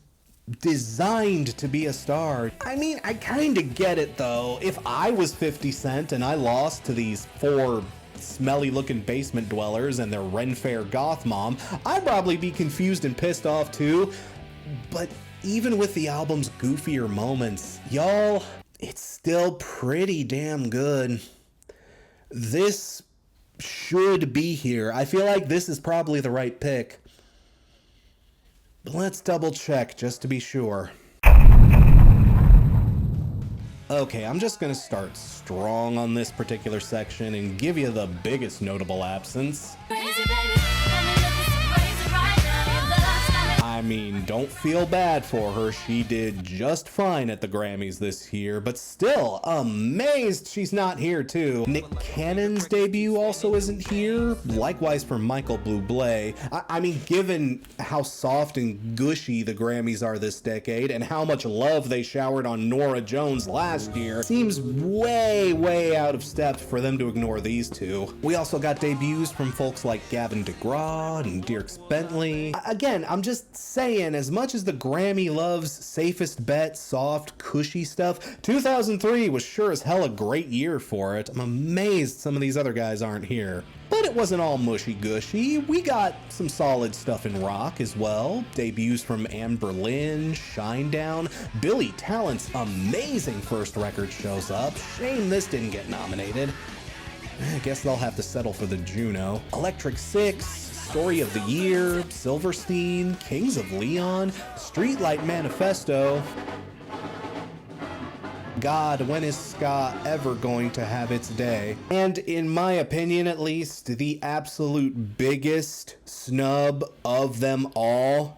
designed to be a star. I mean, I kinda get it though. If I was 50 Cent and I lost to these four smelly looking basement dwellers and their Ren Fair goth mom, I'd probably be confused and pissed off too. But even with the album's goofier moments, y'all, it's still pretty damn good. This should be here. I feel like this is probably the right pick. But let's double check just to be sure. Okay, I'm just gonna start strong on this particular section and give you the biggest notable absence. I mean, don't feel bad for her. She did just fine at the Grammys this year, but still amazed she's not here too. Nick Cannon's debut also isn't here. Likewise for Michael Bublé. I mean, given how soft and gushy the Grammys are this decade and how much love they showered on Norah Jones last year, seems way out of step for them to ignore these two. We also got debuts from folks like Gavin DeGraw and Dierks Bentley. Again, I'm just saying, as much as the Grammy loves safest bet, soft, cushy stuff, 2003 was sure as hell a great year for it. I'm amazed some of these other guys aren't here. But it wasn't all mushy-gushy. We got some solid stuff in rock as well. Debuts from Anne Boleyn, Shinedown. Billy Talent's amazing first record shows up. Shame this didn't get nominated. I guess they'll have to settle for the Juno. Electric Six, Story of the Year, Silverstein, Kings of Leon, Streetlight Manifesto. God, when is ska ever going to have its day? And in my opinion, at least, the absolute biggest snub of them all.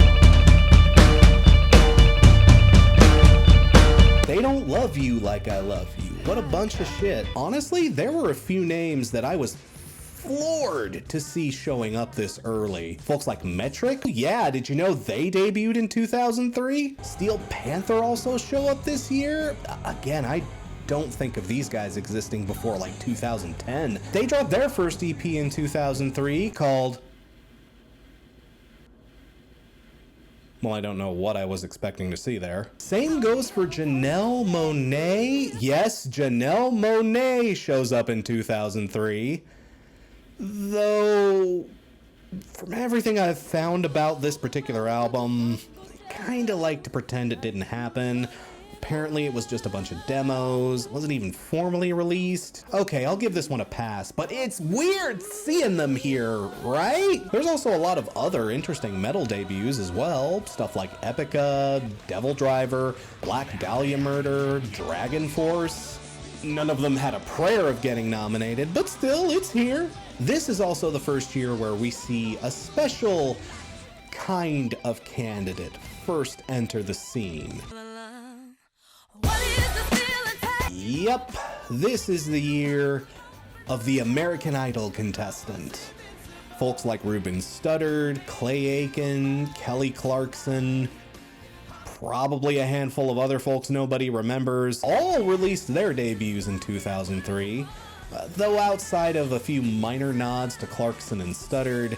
They don't love you like I love you. What a bunch of shit. Honestly, there were a few names that I was floored to see showing up this early. Folks like Metric, yeah, did you know they debuted in 2003? Steel Panther also show up this year? Again, I don't think of these guys existing before like 2010. They dropped their first EP in 2003 called... Well, I don't know what I was expecting to see there. Same goes for Janelle Monáe. Yes, Janelle Monáe shows up in 2003. Though, from everything I've found about this particular album, I kinda like to pretend it didn't happen. Apparently it was just a bunch of demos, wasn't even formally released. Okay, I'll give this one a pass, but it's weird seeing them here, right? There's also a lot of other interesting metal debuts as well. Stuff like Epica, Devil Driver, Black Dahlia Murder, Dragon Force. None of them had a prayer of getting nominated, but still, it's here. This is also the first year where we see a special kind of candidate first enter the scene. Yep, this is the year of the American Idol contestant. Folks like Ruben Studdard, Clay Aiken, Kelly Clarkson, probably a handful of other folks nobody remembers, all released their debuts in 2003. Though outside of a few minor nods to Clarkson and Studdard,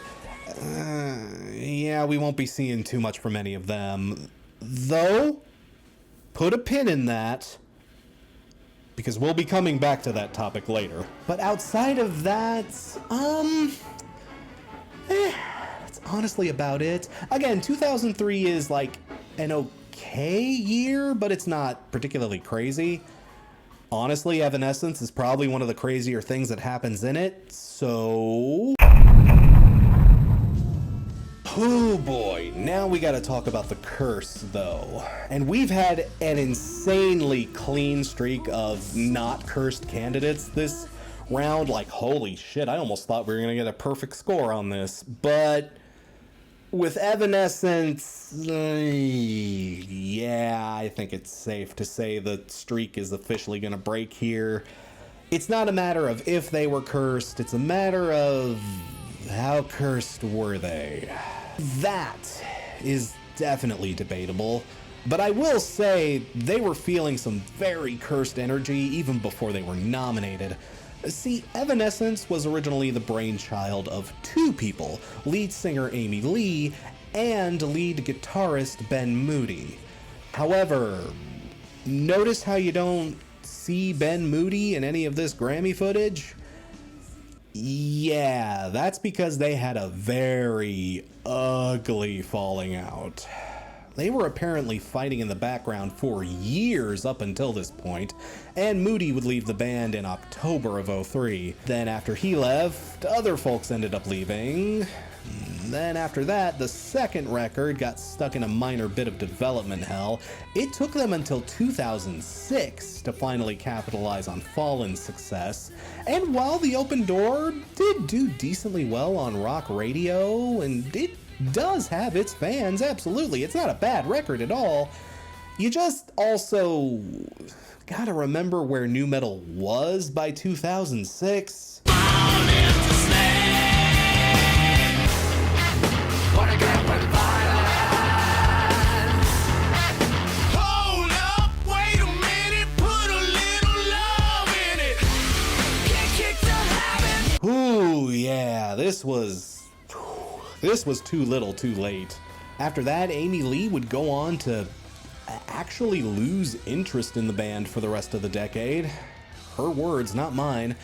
yeah, we won't be seeing too much from any of them. Though, put a pin in that, because we'll be coming back to that topic later. But outside of that, that's honestly about it. Again, 2003 is like an okay year, but it's not particularly crazy. Honestly, Evanescence is probably one of the crazier things that happens in it, so... Oh boy, now we gotta talk about the curse, though. And we've had an insanely clean streak of not cursed candidates this round. Like, holy shit, I almost thought we were gonna get a perfect score on this. But with Evanescence, yeah, I think it's safe to say the streak is officially gonna break here. It's not a matter of if they were cursed, it's a matter of how cursed were they. That is definitely debatable, but I will say they were feeling some very cursed energy even before they were nominated. See, Evanescence was originally the brainchild of two people, lead singer Amy Lee and lead guitarist Ben Moody. However, notice how you don't see Ben Moody in any of this Grammy footage? Yeah, that's because they had a very ugly falling out. They were apparently fighting in the background for years up until this point, and Moody would leave the band in October of 2003. Then after he left, other folks ended up leaving. Then after that, the second record got stuck in a minor bit of development hell. It took them until 2006 to finally capitalize on Fallen's success. And while The Open Door did do decently well on rock radio, and it does have its fans, absolutely, it's not a bad record at all, you just also gotta remember where nu metal was by 2006. Ooh, yeah, this was too little too late. After that, Amy Lee would go on to actually lose interest in the band for the rest of the decade. Her words, not mine.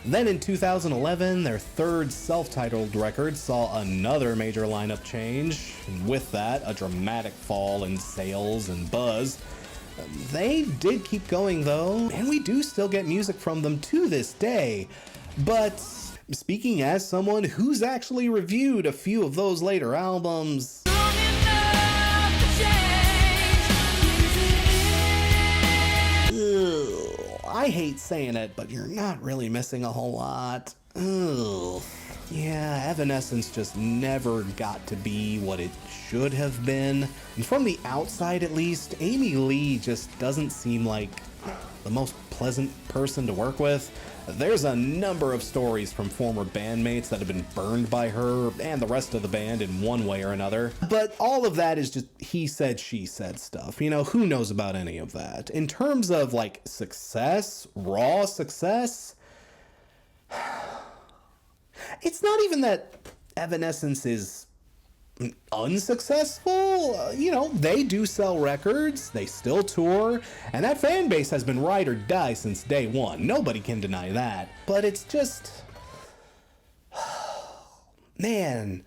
Then in 2011, their third self-titled record saw another major lineup change, and with that, a dramatic fall in sales and buzz. They did keep going though, and we do still get music from them to this day. But speaking as someone who's actually reviewed a few of those later albums, I hate saying it, but you're not really missing a whole lot. Ugh. Yeah, Evanescence just never got to be what it should have been. And from the outside at least, Amy Lee just doesn't seem like the most pleasant person to work with. There's a number of stories from former bandmates that have been burned by her and the rest of the band in one way or another. But all of that is just he said, she said stuff. You know, who knows about any of that? In terms of like success, raw success, it's not even that Evanescence is unsuccessful. You know, they do sell records, they still tour, and that fan base has been ride or die since day one. Nobody can deny that. But it's just, man,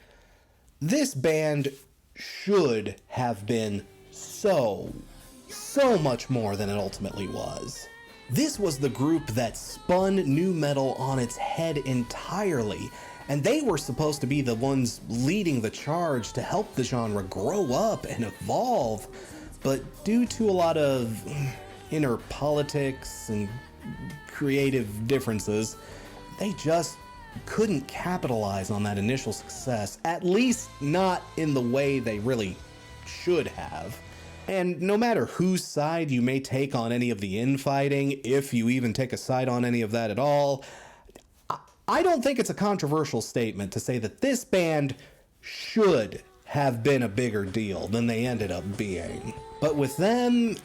this band should have been so much more than it ultimately was. This was the group that spun nu metal on its head entirely, and they were supposed to be the ones leading the charge to help the genre grow up and evolve. But due to a lot of inner politics and creative differences, they just couldn't capitalize on that initial success, at least not in the way they really should have. And no matter whose side you may take on any of the infighting, if you even take a side on any of that at all, I don't think it's a controversial statement to say that this band should have been a bigger deal than they ended up being. But with them,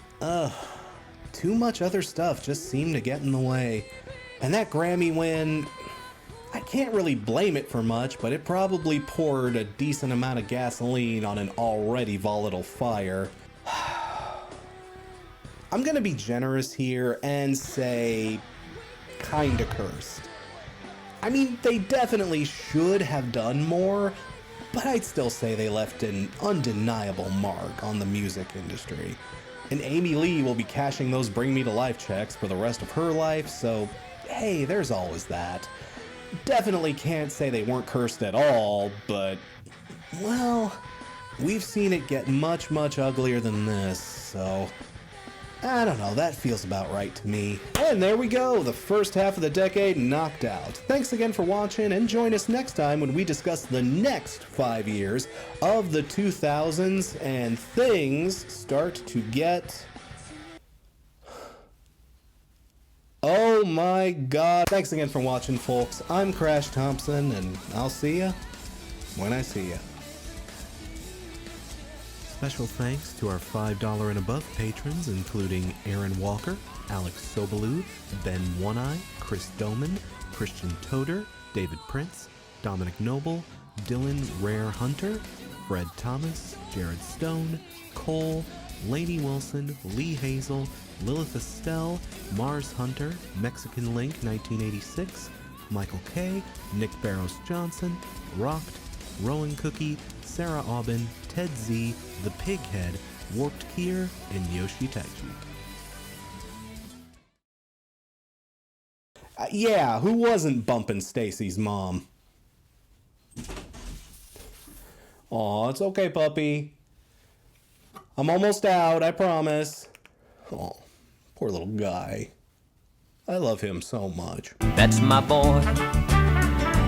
too much other stuff just seemed to get in the way. And that Grammy win, I can't really blame it for much, but it probably poured a decent amount of gasoline on an already volatile fire. I'm gonna be generous here and say kinda cursed. I mean, they definitely should have done more, but I'd still say they left an undeniable mark on the music industry. And Amy Lee will be cashing those Bring Me to Life checks for the rest of her life, so hey, there's always that. Definitely can't say they weren't cursed at all, but, well, we've seen it get much uglier than this, so I don't know, that feels about right to me. And there we go, the first half of the decade knocked out. Thanks again for watching, and join us next time when we discuss the next 5 years of the 2000s, and things start to get... oh my god. Thanks again for watching, folks. I'm Crash Thompson, and I'll see ya when I see ya. Special thanks to our $5 and above patrons, including Aaron Walker, Alex Sobolou, Ben One-Eye, Chris Doman, Christian Toder, David Prince, Dominic Noble, Dylan Rare Hunter, Fred Thomas, Jared Stone, Cole, Lainey Wilson, Lee Hazel, Lilith Estelle, Mars Hunter, Mexican Link 1986, Michael K., Nick Barrows Johnson, Rocked, Rowan Cookie, Sarah Aubin, Ted Z, The Pighead, Warped Kier, and Yoshi Taichi. Yeah, who wasn't bumping Stacy's mom? Aw, it's okay, puppy. I'm almost out, I promise. Oh, poor little guy. I love him so much. That's my boy.